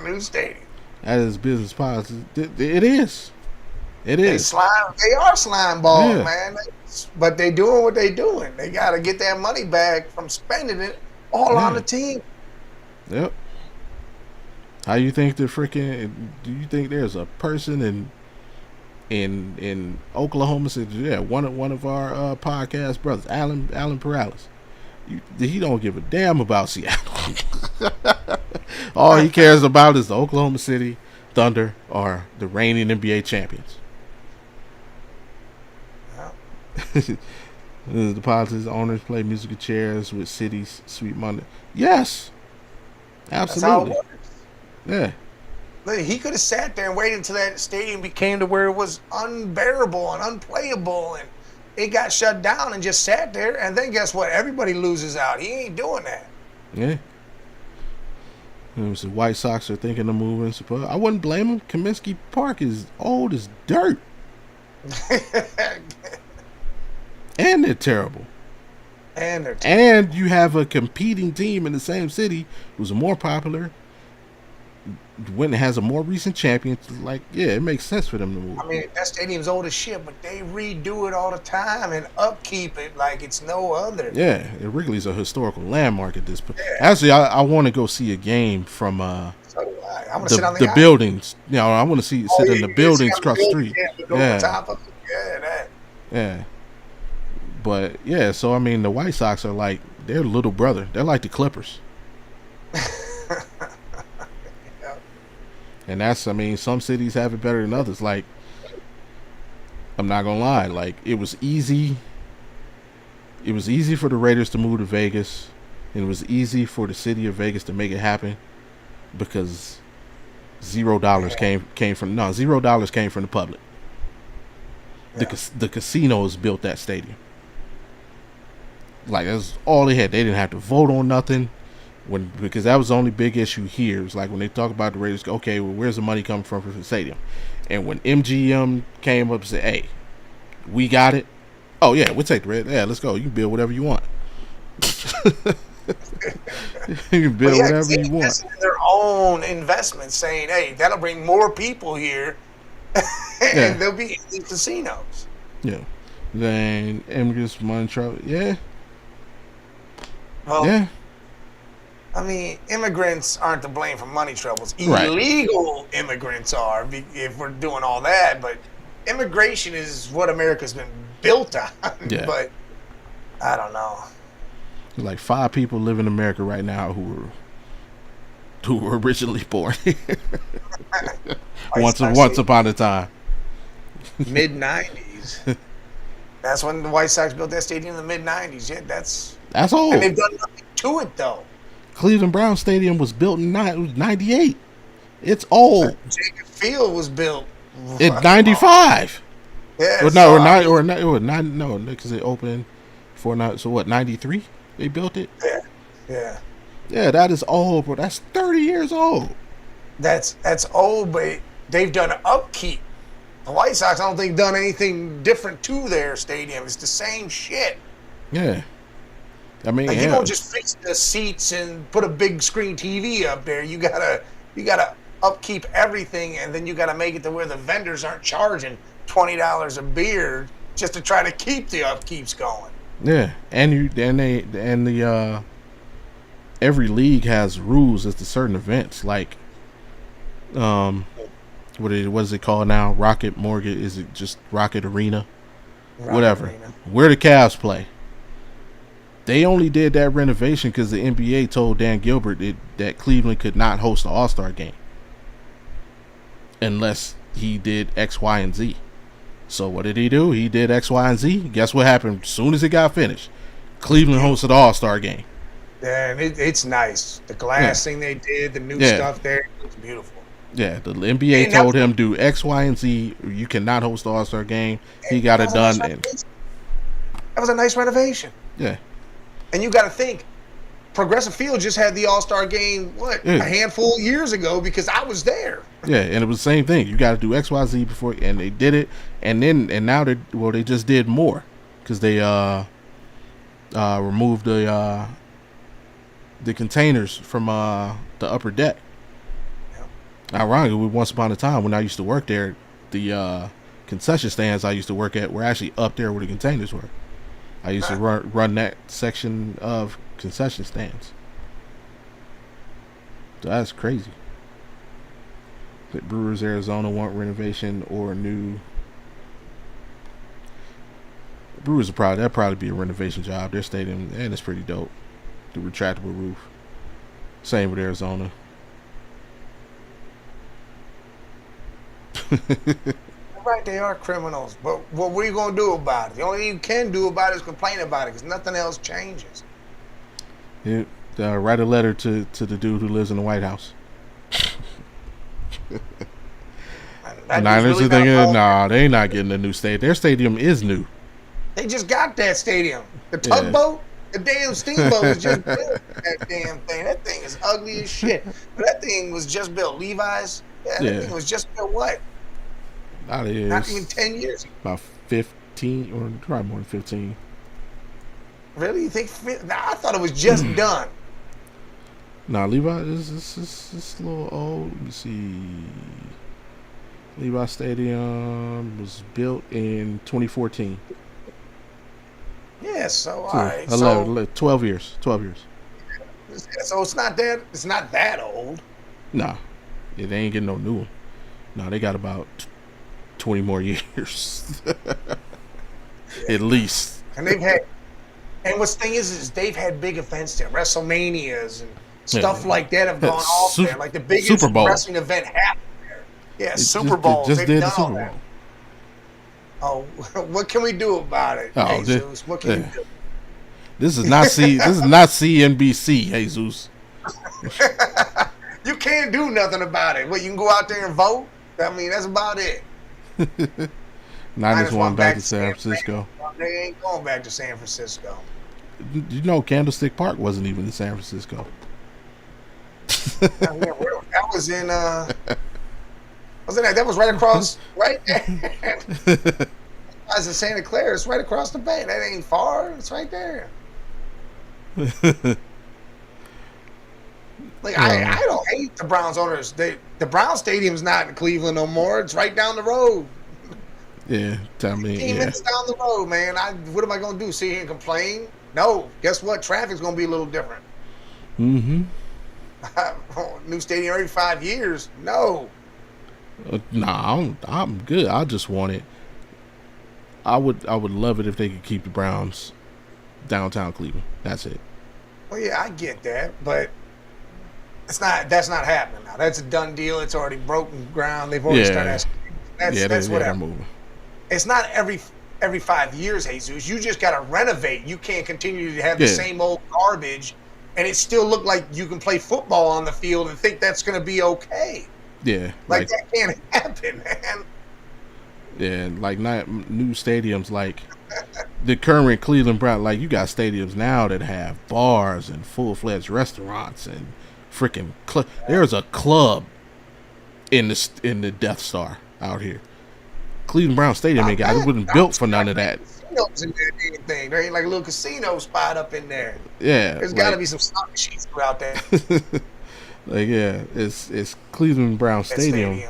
New stadium. That is business policy. It is. It is. They are slime balls, Yeah. man. But they doing what they doing. They got to get that money back from spending it all on Yeah. the team. Yep. How you think the freaking? Do you think there's a person in Oklahoma City? Yeah, one of our podcast brothers, Alan Perales. He don't give a damn about Seattle. All he cares about is the Oklahoma City Thunder or the reigning NBA champions. The politics owners play musical chairs with cities sweet money. Yes, absolutely. That's how it works. Yeah. Look, he could have sat there and waited until that stadium became to where it was unbearable and unplayable, and it got shut down and just sat there. And then guess what? Everybody loses out. He ain't doing that. Yeah. The White Sox are thinking of moving. I wouldn't blame them. Kaminsky Park is old as dirt. And they're terrible. And you have a competing team in the same city who's more popular, when it has a more recent champion. Like, yeah, it makes sense for them to move. I mean, that stadium's old as shit, but they redo it all the time and upkeep it like it's no other. Yeah, Wrigley's a historical landmark at this point. Yeah. Actually, I want to go see a game from So do I. I'm gonna sit on the buildings. You know, I want to sit in the buildings across the street. Yeah. Top of it. Yeah, that. Yeah. But yeah, so I mean, the White Sox are like their little brother. They're like the Clippers. Yeah. And that's, I mean, some cities have it better than others. Like, I'm not gonna lie, like it was easy. It was easy for the Raiders to move to Vegas, and it was easy for the city of Vegas to make it happen because $0 came from the public. Yeah. The casinos built that stadium. Like, that's all they had. They didn't have to vote on nothing, because that was the only big issue here. It's like when they talk about the Raiders, okay, well, where's the money coming from for the stadium? And when MGM came up and said, hey, we got it. Oh yeah, we'll take the Raiders. Yeah, let's go. You can build whatever you want. You can build whatever you want. In their own investment, saying, hey, that'll bring more people here. And they'll be in these casinos. Yeah. Then immigrants, money trouble. Yeah. Well, yeah. I mean, immigrants aren't to blame for money troubles. Right. Illegal immigrants are, if we're doing all that. But immigration is what America's been built on. Yeah. But I don't know. There's like 5 people live in America right now who were originally born here. once upon a time. Mid-90s. That's when the White Sox built that stadium in the mid-90s. Yeah, that's old. And they've done nothing to it, though. Cleveland Brown Stadium was built in 98. It's old. Jacob Field was built in 95. Yeah. No, because it opened so what, 93? They built it? Yeah. Yeah, that is old, bro. That's 30 years old. That's old, but they've done upkeep. The White Sox, I don't think, done anything different to their stadium. It's the same shit. Yeah. I mean, you don't just fix the seats and put a big screen TV up there. You gotta upkeep everything, and then you gotta make it to where the vendors aren't charging $20 a beer just to try to keep the upkeeps going. Yeah, every league has rules as to certain events, like what is it called now? Rocket Mortgage? Is it just Rocket Arena? Whatever. Where the Cavs play. They only did that renovation because the NBA told Dan Gilbert that Cleveland could not host the All-Star game unless he did X, Y, and Z. So what did he do? He did X, Y, and Z. Guess what happened? As soon as it got finished, Cleveland hosted the All-Star game. Yeah, and it's nice. The glass thing they did, the new stuff there, it's beautiful. Yeah, the NBA told him do X, Y, and Z. You cannot host the All-Star game. He got it done. That was a nice renovation. Yeah. And you got to think, Progressive Field just had the All-Star game, a handful of years ago, because I was there. Yeah, and it was the same thing. You got to do X, Y, Z before, and they did it. And now they just did more because they removed the containers from the upper deck. Yep. Ironically, once upon a time when I used to work there, the concession stands I used to work at were actually up there where the containers were. I used to run that section of concession stands. So that's crazy. The Brewers, Arizona want renovation or new. Brewers that'd probably be a renovation job. Their stadium, and it's pretty dope. The retractable roof. Same with Arizona. Right, they are criminals, but what are you going to do about it? The only thing you can do about it is complain about it, because nothing else changes. Yeah, write a letter to the dude who lives in the White House. The Niners are thinking, nah, they ain't not getting a new stadium. Their stadium is new. They just got that stadium. The tugboat, the damn steamboat was just built. That damn thing. That thing is ugly as shit. But that thing was just built. Levi's. That thing was just built what? Not even 10 years. About 15, or probably more than 15. Really? You think? I thought it was just done. Nah, Levi is a little old. Let me see. Levi Stadium was built in 2014. Yeah, so all right. 12 years. 12 years. So it's not that old. Nah. Yeah, they ain't getting no new one. Nah, they got about 20 more years. At least. And what's the thing is they've had big events there, WrestleManias and stuff like that have gone off there. Like the biggest Super Bowl wrestling event happened there. Yeah, Super Bowl. Just did the Super Bowl. Oh, what can we do about it, Jesus? What can we do? This is not CNBC, Jesus. You can't do nothing about it. What, you can go out there and vote? I mean, that's about it. Niners won back to San Francisco. They ain't going back to San Francisco. You know, Candlestick Park wasn't even in San Francisco. That was in that was right across, right there. I was in Santa Clara. It's right across the bay. That ain't far. It's right there. Like I don't hate the Browns owners. The Browns stadium's not in Cleveland no more. It's right down the road. Yeah, tell me. 15 minutes down the road, man. What am I gonna do? Sit here and complain? No. Guess what? Traffic's gonna be a little different. Mm-hmm. New stadium every 5 years? No. Nah, I'm good. I just want it. I would love it if they could keep the Browns downtown Cleveland. That's it. Well, yeah, I get that, but that's not happening now. That's a done deal. It's already broken ground. They've already started asking. That's whatever. Moving. It's not every 5 years, Jesus. You just got to renovate. You can't continue to have the same old garbage, and it still look like you can play football on the field and think that's going to be okay. Yeah, like that can't happen, man. Yeah, like new stadiums, like the current Cleveland Browns. Like you got stadiums now that have bars and full-fledged restaurants and freaking. There's a club in the Death Star out here. Cleveland Brown Stadium ain't got. It wasn't built for none of that. Casinos in there, there ain't like a little casino spot up in there. Yeah, there's got to be some slot machines throughout there. Like it's Cleveland Brown Stadium.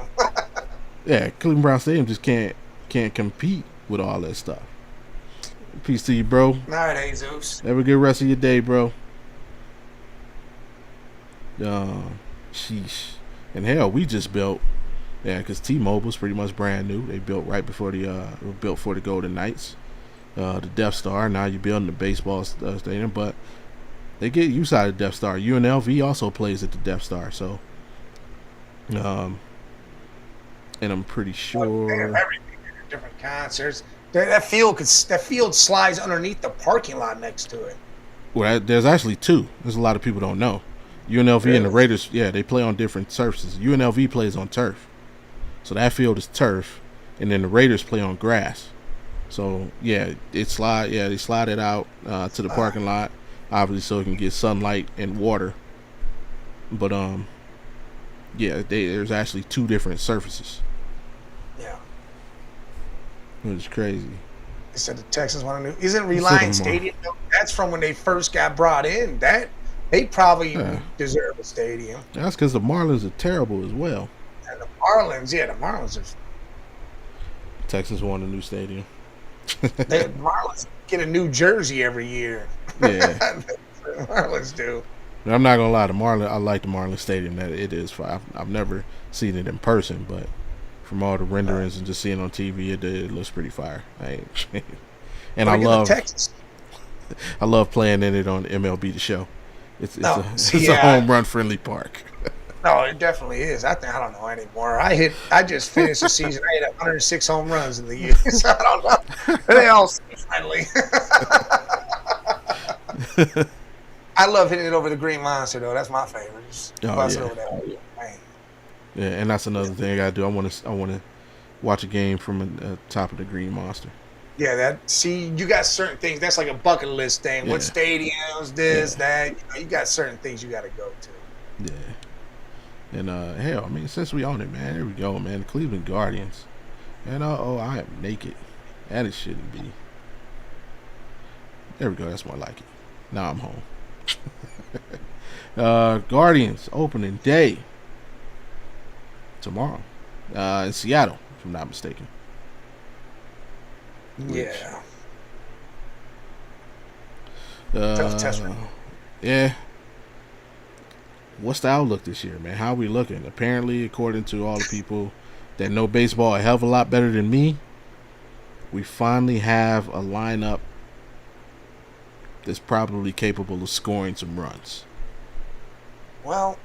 Yeah, Cleveland Brown Stadium just can't compete with all that stuff. Peace to you, bro. All right, Jesus. Have a good rest of your day, bro. Sheesh. And hell, we just built. Yeah, because T-Mobile's pretty much brand new. They built right before built for the Golden Knights, the Death Star. Now you're building the baseball stadium, but they get used out of the Death Star. UNLV also plays at the Death Star, so and I'm pretty sure different concerts. That field slides underneath the parking lot next to it. Well, there's actually two. There's a lot of people don't know. UNLV and the Raiders, they play on different surfaces. UNLV plays on turf. So that field is turf, and then the Raiders play on grass. So they slide it out to the parking lot, obviously, so it can get sunlight and water. But there's actually two different surfaces. Yeah, it's crazy. They said the Texans want to know. Isn't Reliance Stadium? That's from when they first got brought in. That they probably deserve a stadium. That's because the Marlins are terrible as well. And the Marlins are Texans want a new stadium. The Marlins get a new jersey every year. Yeah. The Marlins do. I'm not gonna lie, I like the Marlins Stadium. That it is fine. I've never seen it in person, but from all the renderings and just seeing it on TV, it looks pretty fire. And I love playing in it on MLB The Show. It's a home run friendly park. No, it definitely is. I don't know anymore. I just finished the season. I hit 106 home runs in the year. So I don't know. They all seem friendly. I love hitting it over the Green Monster though. That's my favorite. Just bust it over that. Yeah, and that's another thing I gotta do. I want to watch a game from the top of the Green Monster. Yeah, you got certain things. That's like a bucket list thing. Yeah. What stadiums, that. You got certain things you got to go to. Yeah. And hell, I mean, since we own it, man, here we go, man. The Cleveland Guardians. And I am naked. And it shouldn't be. There we go. That's more like it. Now I'm home. Guardians opening day tomorrow in Seattle, if I'm not mistaken. Yeah. Tough test. Yeah. What's the outlook this year, man? How are we looking? Apparently, according to all the people that know baseball a hell of a lot better than me, we finally have a lineup that's probably capable of scoring some runs. Well,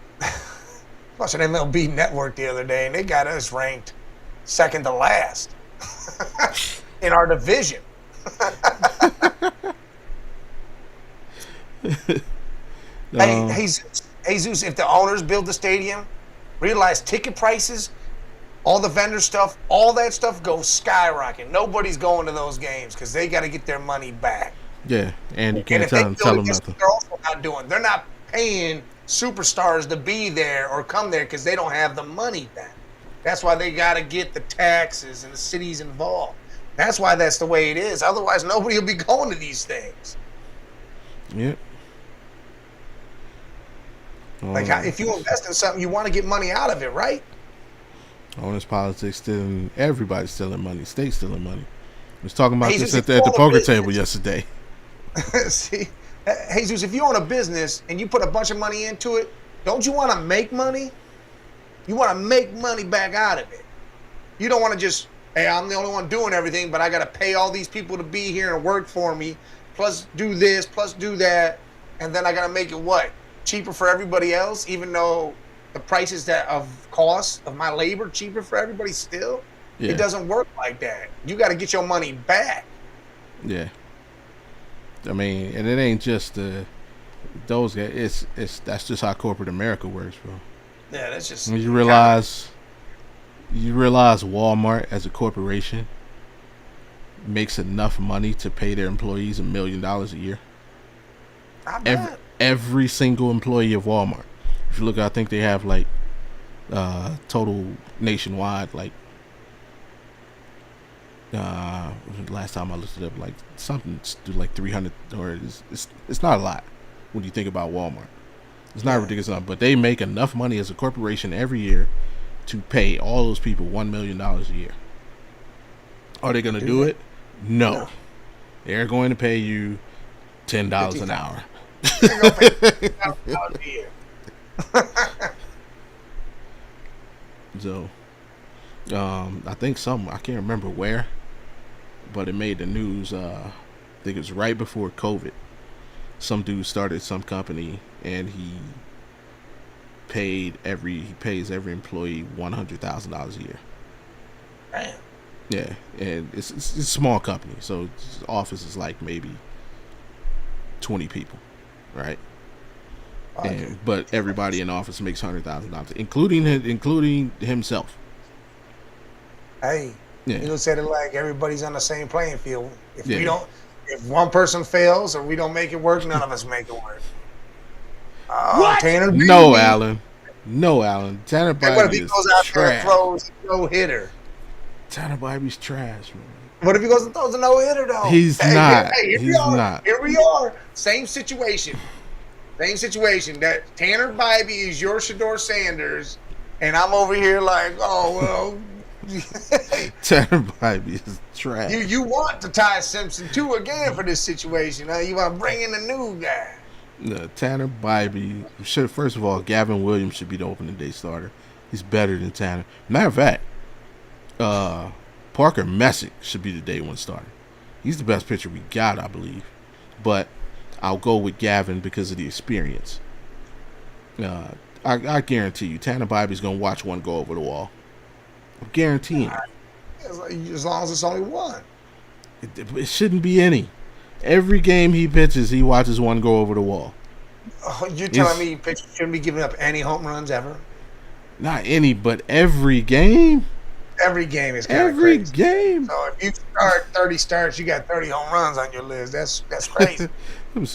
watching MLB Network the other day, and they got us ranked second to last in our division. Hey, Jesus, if the owners build the stadium, realize ticket prices, all the vendor stuff, all that stuff goes skyrocketing. Nobody's going to those games because they got to get their money back. Yeah, and you can't tell them nothing. They're also not doing. They're not paying superstars to be there or come there because they don't have the money back. That's why they got to get the taxes and the cities involved. That's why that's the way it is. Otherwise, nobody will be going to these things. Yep. Like if you invest in something, you want to get money out of it, right? Honest politics stealing. Everybody's stealing money. State's stealing money. I was talking about Jesus, this at the poker table yesterday. See, Jesus, if you own a business and you put a bunch of money into it, don't you want to make money? You want to make money back out of it. You don't want to just, hey, I'm the only one doing everything, but I got to pay all these people to be here and work for me, plus do this, plus do that, and then I got to make it what? Cheaper for everybody else, even though the prices of cost of my labor cheaper for everybody still? Yeah. It doesn't work like that. You got to get your money back. Yeah. I mean, and it ain't just those guys. That's just how corporate America works, bro. Yeah, that's just. You realize Walmart as a corporation makes enough money to pay their employees $1 million a year. I bet. Every single employee of Walmart. If you look, I think they have like total nationwide, like last time I looked it up, like something like 300, or it's not a lot when you think about Walmart. It's not ridiculous enough, but they make enough money as a corporation every year to pay all those people $1 million a year. Are they going to do it? No. They're going to pay you $10 an hour. They're going to pay $10 a year. So, I think I can't remember where, but it made the news. I think it was right before COVID. Some dude started some company and he pays every employee $100,000 a year. Damn. Yeah, and it's a small company, so its office is like maybe 20 people, right? Okay. But everybody in the office makes $100,000, including himself. Hey, you said it like everybody's on the same playing field. If one person fails or we don't make it work, none of us make it work. What? Tanner No, Alan. Tanner Bybee what if he goes out trash. there and throws a no-hitter? Tanner Bybee's trash, man. What if he goes and throws a no-hitter, though? He's not. Here we are. Same situation. That Tanner Bybee is your Shedeur Sanders, and I'm over here like, oh, well, Tanner Bybee is trash. You want to tie Simpson too again for this situation. You want to bring in a new guy. No, Tanner Bybee should, first of all, Gavin Williams should be the opening day starter. He's better than Tanner. Matter of fact, Parker Messick should be the day one starter. He's the best pitcher we got, I believe. But I'll go with Gavin because of the experience. I guarantee you, Tanner Bybee's going to watch one go over the wall. I'm guaranteeing it. As long as it's only one. It shouldn't be any. Every game he pitches, he watches one go over the wall. Oh, you're telling me pitchers shouldn't be giving up any home runs ever? Not any, but every game. Every game is kind of every crazy. Game. So if you start 30 starts, you got 30 home runs on your list. That's crazy. Let me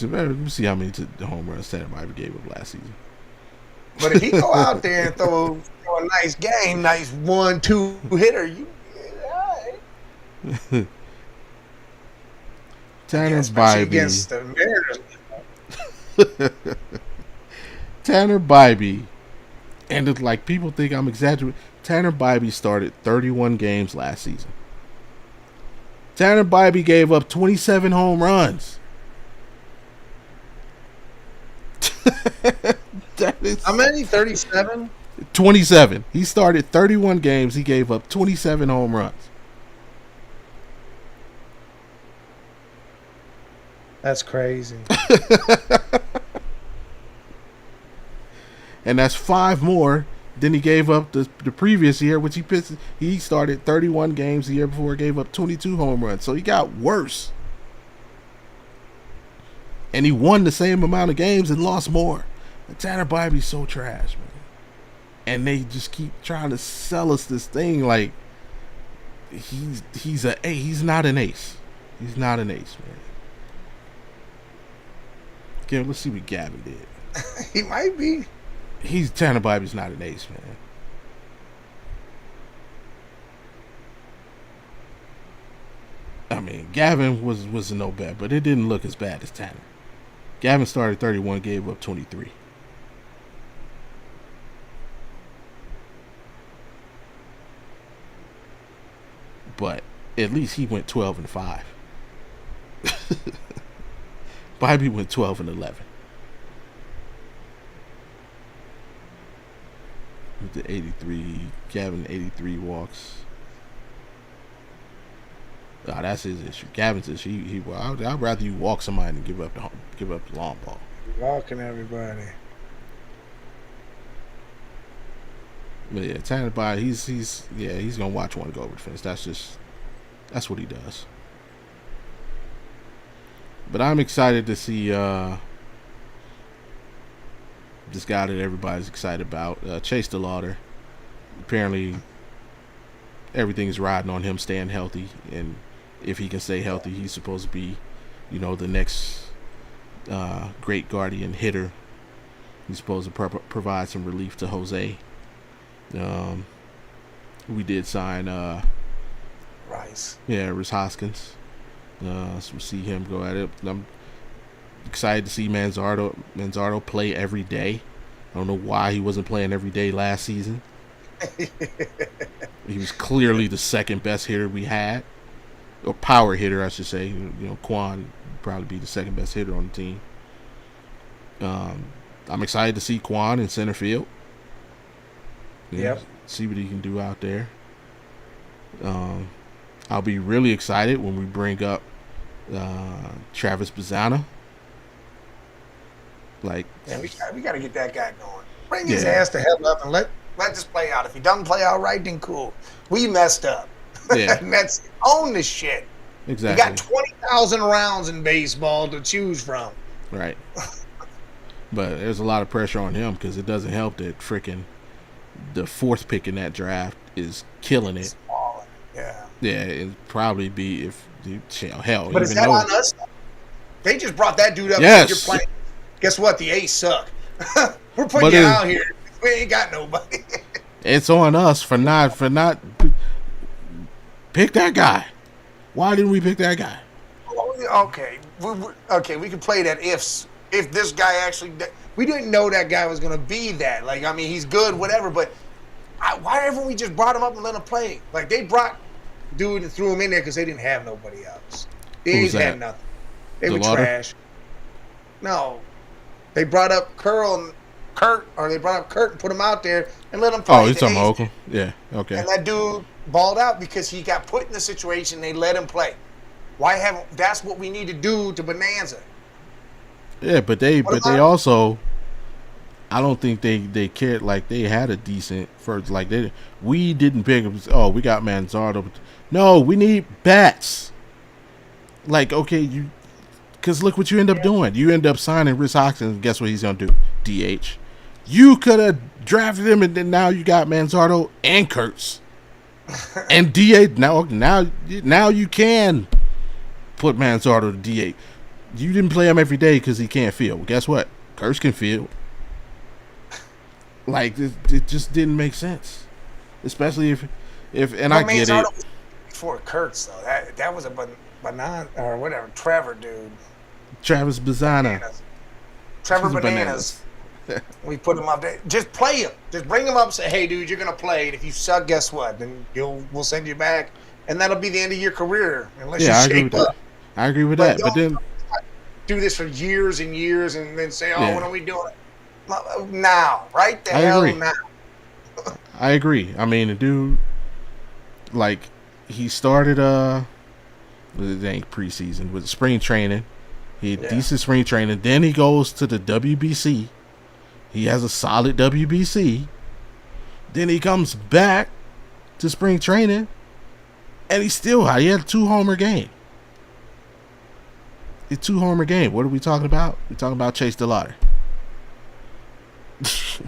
see how many home runs Tanner Bybee gave up last season. But if he go out there and throw a nice game, nice 1-2 hitter, you all right. Tanner Bybee against the Mariners. Tanner Bybee, and it's like people think I'm exaggerating. Tanner Bybee started 31 games last season. Tanner Bybee gave up 27 home runs. How many? 37? 27. He started 31 games. He gave up 27 home runs. That's crazy. And that's 5 more than he gave up the previous year, which he started 31 games the year before, gave up 22 home runs. So he got worse. And he won the same amount of games and lost more. And Tanner Bybee's so trash, man. And they just keep trying to sell us this thing like he's not an ace. He's not an ace, man. Okay, let's see what Gavin did. He might be. Tanner Bybee's not an ace, man. I mean, Gavin was no bad, but it didn't look as bad as Tanner. Gavin started 31, gave up 23. But at least he went 12-5. Bybee went 12-11. With the 83, Gavin 83 walks. Oh, that's his issue. Gavin's issue. I'd rather you walk somebody than give up the long ball. Walking everybody. But yeah, Tanner Bybee, he's gonna watch one go over the fence. That's what he does. But I'm excited to see this guy that everybody's excited about, Chase DeLauder. Apparently, everything is riding on him staying healthy, and if he can stay healthy, he's supposed to be, the next great Guardian hitter. He's supposed to provide some relief to Jose. We did sign Rice. Yeah, Rhys Hoskins. So we'll see him go at it. I'm excited to see Manzardo play every day. I don't know why he wasn't playing every day last season. He was clearly the second best hitter we had, or power hitter, I should say. Quan would probably be the second best hitter on the team. I'm excited to see Quan in center field. Yep. See what he can do out there. I'll be really excited when we bring up Travis Bazzana. Yeah, we got to get that guy going. Bring his ass the hell up and let this play out. If he doesn't play out right, then cool. We messed up. Yeah. Own this shit. Exactly. You got 20,000 rounds in baseball to choose from. Right. But there's a lot of pressure on him because it doesn't help that freaking the 4th pick in that draft is killing it. Yeah. Yeah, it'd probably be if hell. But is that on us? They just brought that dude up. Yes. You're playing. Guess what? The A's suck. We're putting you out here. We ain't got nobody. It's on us for not pick that guy. Why didn't we pick that guy? Okay. We can play that if this guy actually. We didn't know that guy was going to be that. He's good, whatever. But Why haven't we just brought him up and let him play? Like, they brought dude and threw him in there because they didn't have nobody else. The Who's A's had that? nothing. They were DeLauder? trash. No. They brought up Kurt and put him out there and let him play. Oh, he's The talking about A's- Oakland? Yeah, okay. And that dude balled out because he got put in a situation. They let him play. That's what we need to do to Bonanza. Yeah, but they about- also, I don't think they cared. Like, they had a decent first. Like, we didn't pick him. Oh, we got Manzardo. No, we need bats. Like, okay, because look what you end up doing. You end up signing Rhys Hoskins. And guess what he's gonna do? DH. You could have drafted him, and then now you got Manzardo and Kurtz and DH. Now you can put Manzardo to DH. You didn't play him every day because he can't field. Well, guess what? Kurtz can field. Like, it just didn't make sense, especially if and I get it. Before Kurtz though, that was a banana or whatever. Trevor dude. Travis Bazana. Trevor Bananas. We put him up there. Just play him. Just bring him up and say, hey, dude, you're going to play. And if you suck, guess what? Then we'll send you back. And that'll be the end of your career. Unless you I agree shape with up. that. I agree with that. But then do this for years and years and then say, Yeah. when are we doing it? Now. Right the I hell agree. now. I agree. I mean, the dude, like, he started it ain't preseason, with spring training. He had decent spring training. Then he goes to the WBC. He has a solid WBC. Then he comes back to spring training, and he had a 2-homer game. A 2-homer game. What are we talking about? We're talking about Chase DeLauder. It's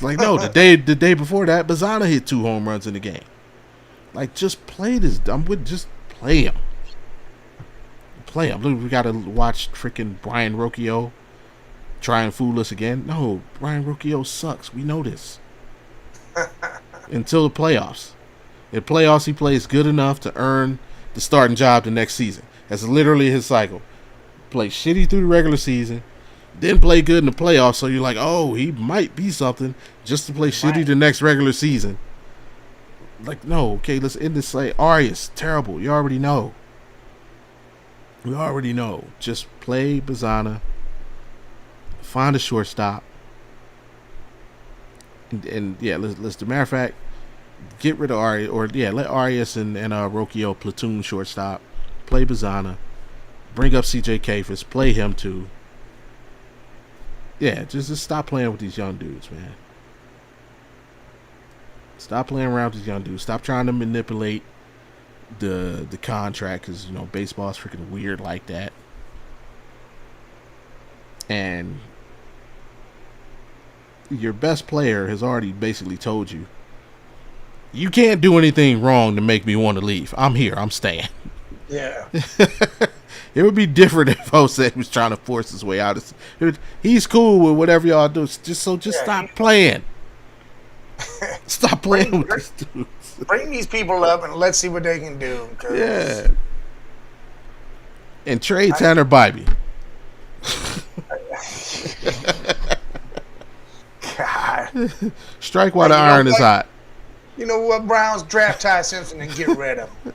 like, no, the day before that, Bazana hit 2 home runs in the game. Like, just play this. Just play him. Play him. Look, we got to watch freaking Brian Rocchio try and fool us again. No, Brian Rocchio sucks. We know this. Until the playoffs. In playoffs, he plays good enough to earn the starting job the next season. That's literally his cycle. Play shitty through the regular season, then play good in the playoffs, so you're like, oh, he might be something, just to play shitty the next regular season. Like, no, okay, let's end this. Like, Arias, terrible. You already know. We already know. Just play Bazana. Find a shortstop. And yeah, let's. As a matter of fact, get rid of Arias, or let Arias and Rocchio platoon shortstop. Play Bazana. Bring up CJ Kafis. Play him too. Yeah, just stop playing with these young dudes, man. Stop playing around with these young dudes. Stop trying to manipulate the contract, because baseball's freaking weird like that. And your best player has already basically told you, you can't do anything wrong to make me want to leave. I'm here. I'm staying. Yeah. It would be different if Jose was trying to force his way out. He's cool with whatever y'all do. Just stop playing. Stop playing with these dudes. Bring these people up and let's see what they can do. Yeah. And trade Tanner Bybee. God. Strike while the iron is hot. You know what, Browns? Draft Ty Simpson and get rid of him.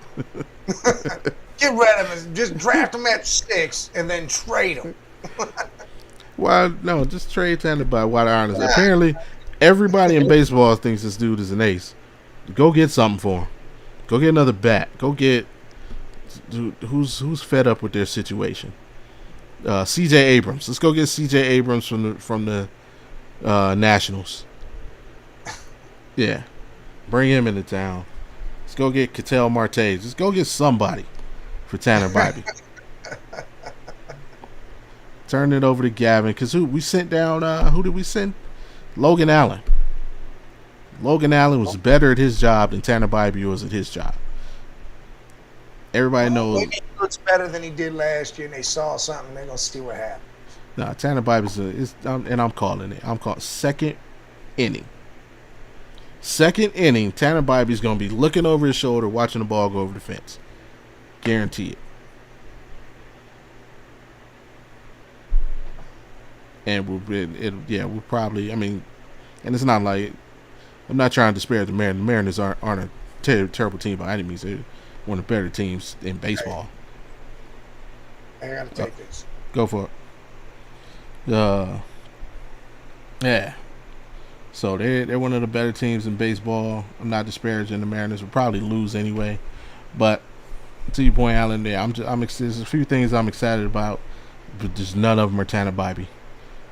Get rid of him. Just draft him at 6 and then trade him. Well, no, just trade Tanner Bybee while the iron is hot. Apparently, everybody in baseball thinks this dude is an ace. Go get something for him. Go get another bat. Go get who's fed up with their situation. C.J. Abrams. Let's go get C.J. Abrams from the Nationals. Yeah, bring him into town. Let's go get Ketel Marte. Just go get somebody for Tanner Bybee. Turn it over to Gavin, because we sent down. Who did we send? Logan Allen. Logan Allen was better at his job than Tanner Bybee was at his job. Everybody knows. Maybe he looks better than he did last year, and they saw something. They're gonna see what happened. No, Tanner Bybee's and I'm calling it. I'm calling second inning. Second inning, Tanner Bybee's gonna be looking over his shoulder, watching the ball go over the fence. Guarantee it. And we'll probably. I mean, and it's not like I'm not trying to disparage the Mariners. The Mariners aren't a terrible team by any means. They're one of the better teams in baseball. I gotta take this. Go for it. Yeah. So they're one of the better teams in baseball. I'm not disparaging the Mariners. Will probably lose anyway, but to your point, Alan, there there's a few things I'm excited about, but just none of them are Tanner Bybee.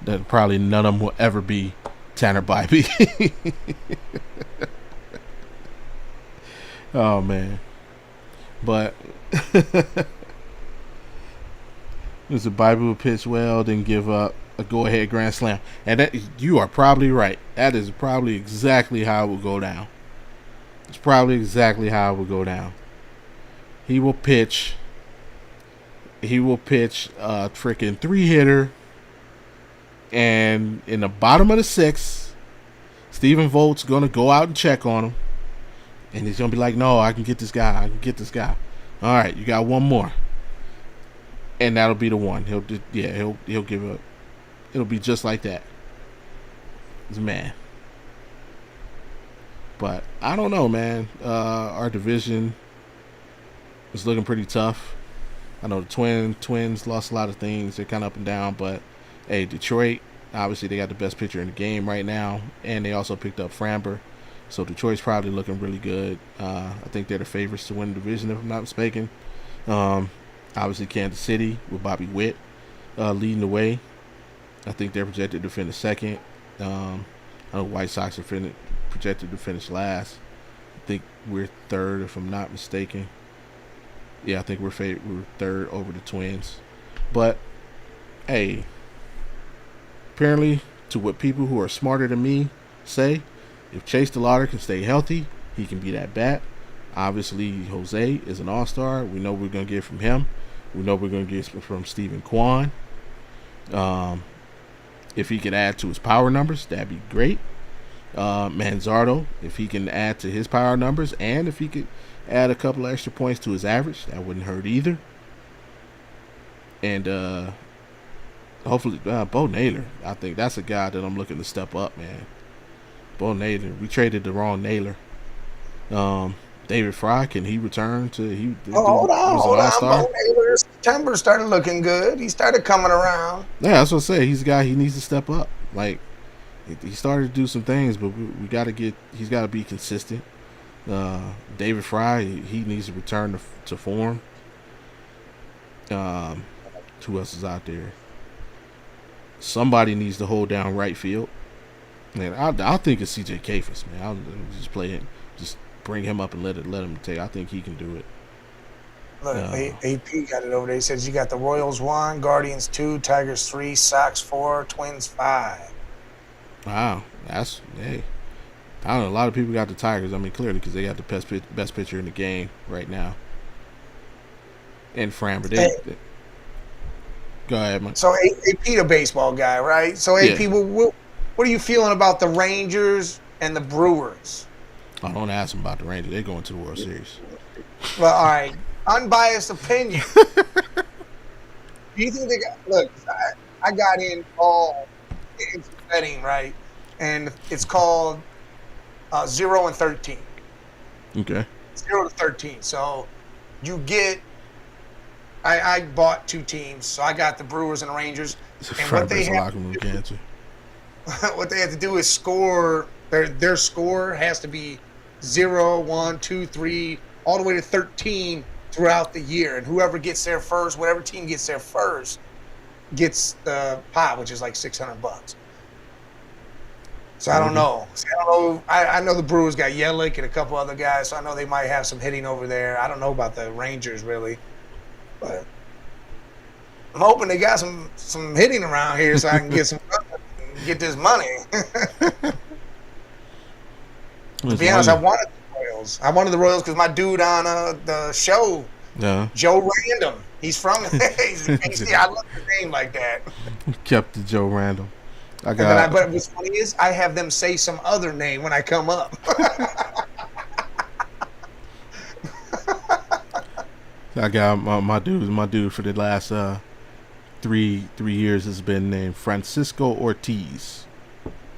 That probably none of them will ever be Tanner Bybee. Oh man, but Mr. Bybee will pitch well, then give up a go-ahead grand slam, and that you are probably right. That is probably exactly how it will go down. It's probably exactly how it will go down. He will pitch a freaking 3-hitter, and in the bottom of the 6th, Stephen Volt's gonna go out and check on him, and he's gonna be like, "No, I can get this guy. All right, you got one more." And that'll be the one. He'll give up. It'll be just like that. He's man. But I don't know, man. Our division is looking pretty tough. I know the Twins lost a lot of things. They're kind of up and down, but hey, Detroit, obviously they got the best pitcher in the game right now, and they also picked up Framber. So Detroit's probably looking really good. I think they're the favorites to win the division, if I'm not mistaken. Obviously, Kansas City with Bobby Witt leading the way. I think they're projected to finish second. I know White Sox are projected to finish last. I think we're third, if I'm not mistaken. Yeah, I think we're third over the Twins. But, hey, apparently, to what people who are smarter than me say, if Chase DeLauder can stay healthy, he can be that bat. Obviously, Jose is an all-star. We know we're going to get from him. We know we're going to get from Stephen Kwan. If he could add to his power numbers, that'd be great. Manzardo, if he can add to his power numbers, and if he could add a couple of extra points to his average, that wouldn't hurt either. And hopefully, Bo Naylor, I think that's a guy that I'm looking to step up, man. Bo Naylor, we traded the wrong Naylor. David Fry, can he return to Hold on. Bo Naylor, September started looking good. He started coming around. Yeah, that's what I say. He's a guy, he needs to step up. Like, he started to do some things, but he's got to be consistent. David Fry, he needs to return to form. Who else is out there? Somebody needs to hold down right field. Man, I think it's CJ Kafis, man. I'll just play it. Just bring him up and let him take. I think he can do it. Look, AP got it over there. He says you got the Royals 1, Guardians 2, Tigers 3, Sox 4, Twins 5. Wow, that's hey. I don't know. A lot of people got the Tigers. I mean, clearly because they got the best pitcher in the game right now. And Framber, go ahead, man. So AP, the baseball guy, right? So AP, Yeah. what are you feeling about the Rangers and the Brewers? I don't ask them about the Rangers. They're going to the World Series. Well, all right. Unbiased opinion. Do you think they got? Look, I got in all into betting, right? And it's called 0 and 13. Okay. 0 to 13. So you get. I bought 2 teams, so I got the Brewers and the Rangers. And what they have to do is score. Their score has to be 0, 1, 2, 3, all the way to 13 throughout the year. And whoever gets there first, whatever team gets there first, gets the pot, which is like $600. So I don't know. I know the Brewers got Yelich and a couple other guys, so I know they might have some hitting over there. I don't know about the Rangers really, but I'm hoping they got some hitting around here so I can get get this money. To be honest, I wanted the Royals because my dude on the show, Joe Random, he's from I love the name like that. Kept the Joe Random. But what's funny is I have them say some other name when I come up. I got my dude for the last 3 years has been named Francisco Ortiz.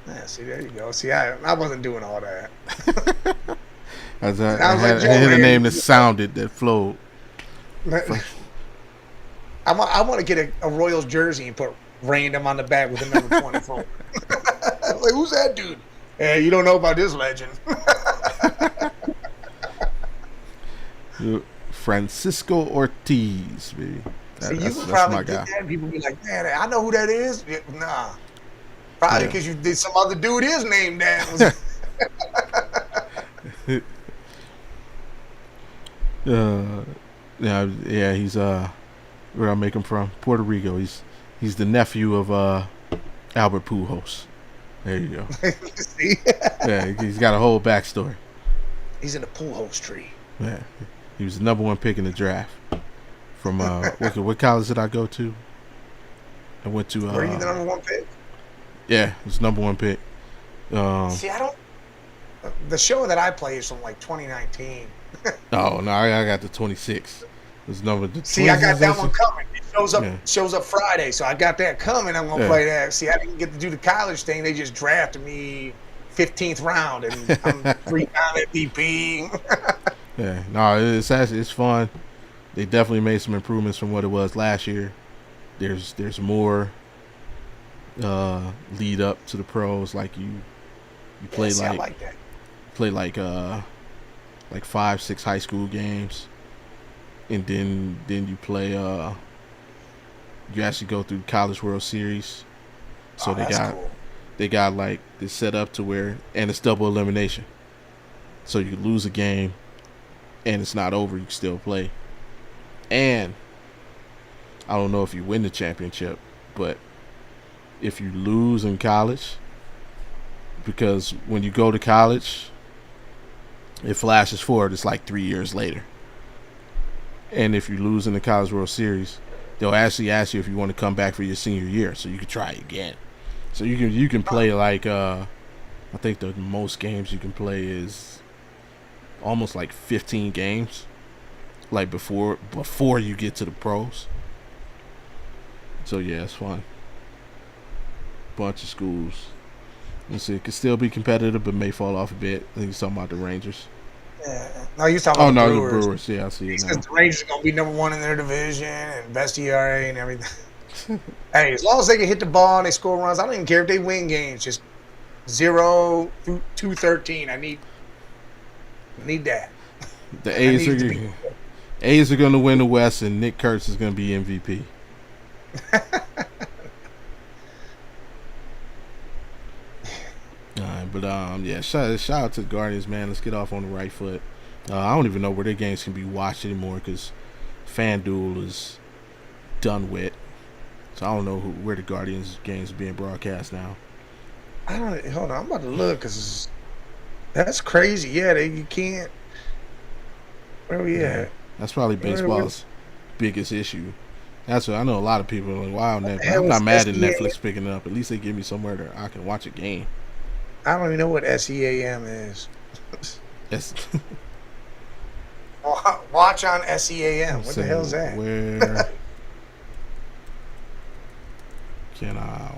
Yeah, see, there you go. See, I wasn't doing all that. I Sounds like had Joe a here. name that sounded, that flowed. I want to get a Royals jersey and put random on the back with the number 24. Like, who's that dude? Hey, you don't know about this legend. Francisco Ortiz, baby. See, you That's could my probably guy. get that and people be like, man, I know who that is. Yeah, nah. Probably because you did some other dude is named that. Yeah, he's where I make him from, Puerto Rico. He's the nephew of Albert Pujols. There you go. See? Yeah, he's got a whole backstory. He's in the Pujols tree. Yeah, he was the number 1 pick in the draft. From what college did I go to? I went to. Were you the number 1 pick? Yeah, it was number 1 pick. See, I don't. The show that I play is from like 2019. Oh no, I got the 26. It's number. See, I got that one coming. It shows up Friday, so I got that coming. I'm gonna play that. See, I didn't get to do the college thing. They just drafted me 15th round, and I'm 3-time MVP. Yeah, no, it's fun. They definitely made some improvements from what it was last year. There's more lead up to the pros. Like you play I like that. Play like 5-6 high school games, and then you play you actually go through College World Series. So they got like this set up to where, and it's double elimination. So you lose a game and it's not over, you can still play. And I don't know if you win the championship, but if you lose in college, because when you go to college, it flashes forward, it's like 3 years later. And if you lose in the College World Series, they'll actually ask you if you want to come back for your senior year, so you can try again. So you can play like I think the most games you can play is almost like 15 games, like before you get to the pros. So yeah, it's fun. Bunch of schools. Let's see, it could still be competitive, but may fall off a bit. I think he's talking about the Rangers. Yeah. No, you're talking about the Brewers. The Brewers. Yeah, I see it now. The Rangers are gonna be number 1 in their division and best ERA and everything. Hey, as long as they can hit the ball and they score runs, I don't even care if they win games. Just 0 through 213. I need that. The A's are going to win the West, and Nick Kurtz is going to be MVP. But yeah, shout out to the Guardians, man. Let's get off on the right foot. I don't even know where their games can be watched anymore because FanDuel is done with. So I don't know where the Guardians games are being broadcast now. Hold on, I'm about to look because that's crazy. Yeah, you can't. Where we at? That's probably baseball's biggest issue. That's what I know. A lot of people are like, "Wow, hell I'm not is mad at SEA? Netflix picking it up. At least they give me somewhere that I can watch a game." I don't even know what SEAM is. Yes. Watch on SEAM. What the hell is that? Where can I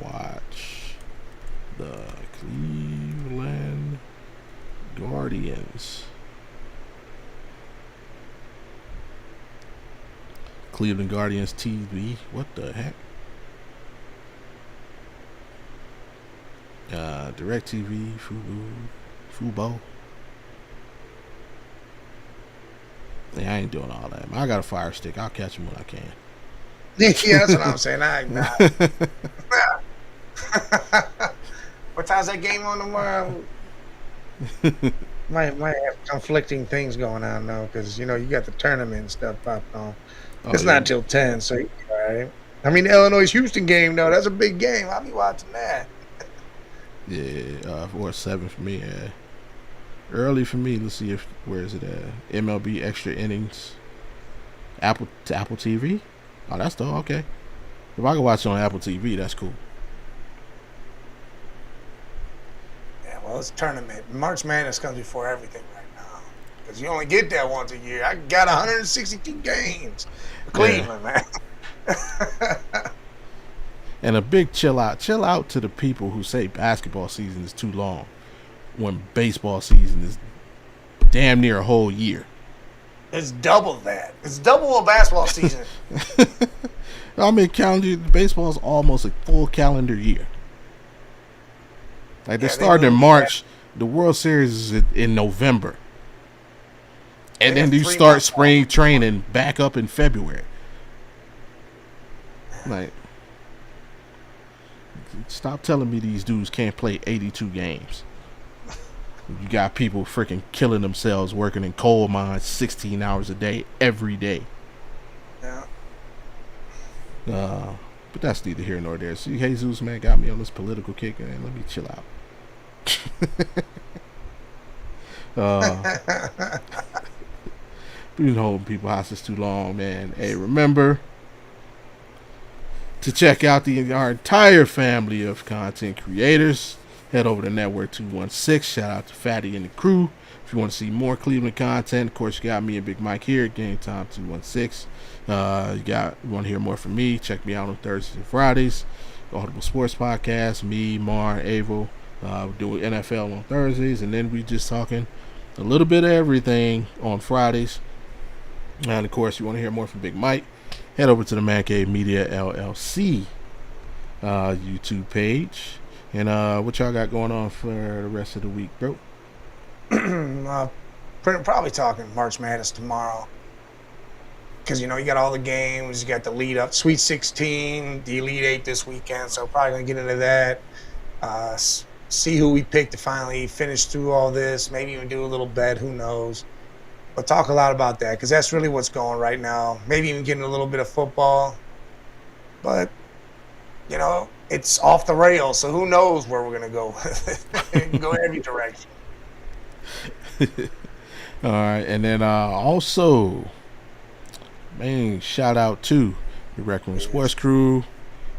watch the Cleveland Guardians? Cleveland Guardians TV. What the heck? DirecTV, Fubo. Yeah, I ain't doing all that. I got a Fire Stick. I'll catch them when I can. Yeah, that's what I'm saying. What time's that game on tomorrow? might have conflicting things going on though, because you got the tournament and stuff popped on. It's not till 10, so you're all right. I mean, the Illinois-Houston game though, that's a big game. I'll be watching that. Yeah, or 7 for me. Early for me. Let's see where is it at? MLB Extra Innings. Apple TV. Oh, that's dope. Okay. If I can watch it on Apple TV, that's cool. Yeah, well, it's tournament. March Madness comes before everything right now because you only get that once a year. I got 162 games. Cleveland, man. And a big chill out to the people who say basketball season is too long when baseball season is damn near a whole year. It's double that. It's double a basketball season. I mean, baseball is almost a full calendar year. Like, they started in March. The World Series is in November. And then you start spring training back up in February. Like, stop telling me these dudes can't play 82 games. You got people freaking killing themselves working in coal mines 16 hours a day, every day. Yeah. But that's neither here nor there. See, Jesus, man, got me on this political kick, and let me chill out. Been holding people hostage too long, man. Hey, remember to check out our entire family of content creators. Head over to Network 216. Shout out to Fatty and the crew. If you want to see more Cleveland content, of course, you got me and Big Mike here at GameTime216. You want to hear more from me? Check me out on Thursdays and Fridays. Audible Sports Podcast. Me, Mar, Avo. We do NFL on Thursdays, and then we just talking a little bit of everything on Fridays. And of course, you want to hear more from Big Mike, head over to the Man Cave Media LLC YouTube page. And what y'all got going on for the rest of the week, bro? Probably talking March Madness tomorrow. Because, you got all the games. You got the lead up. Sweet 16, the Elite 8 this weekend. So probably going to get into that. See who we pick to finally finish through all this. Maybe even do a little bet. Who knows? But talk a lot about that because that's really what's going right now. Maybe even getting a little bit of football. But, it's off the rails, so who knows where we're going to go. It can go every direction. All right, and then also, man, shout out to the Rec Room Sports Crew,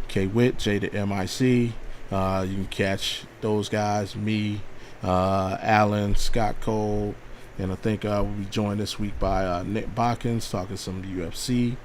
K-Wit, J to MIC. You can catch those guys, me, Alan, Scott Cole, and I think we'll be joined this week by Nick Botkins talking some of the UFC.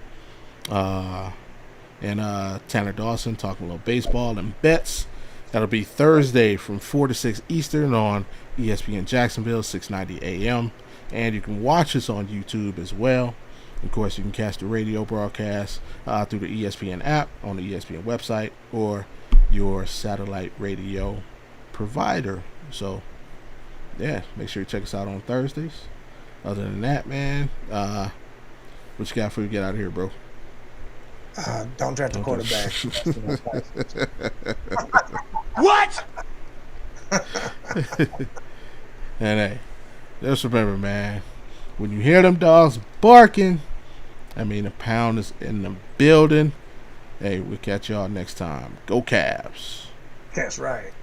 And Tanner Dawson talking a little baseball and bets. That'll be Thursday from 4 to 6 Eastern on ESPN Jacksonville, 6:90 a.m. And you can watch us on YouTube as well. Of course, you can catch the radio broadcast through the ESPN app on the ESPN website or your satellite radio provider. So, yeah, make sure you check us out on Thursdays. Other than that, man, what you got before we get out of here, bro? Don't draft the quarterback. What? And hey, just remember, man, when you hear them dogs barking, the pound is in the building. Hey, we'll catch y'all next time. Go Cavs. That's right.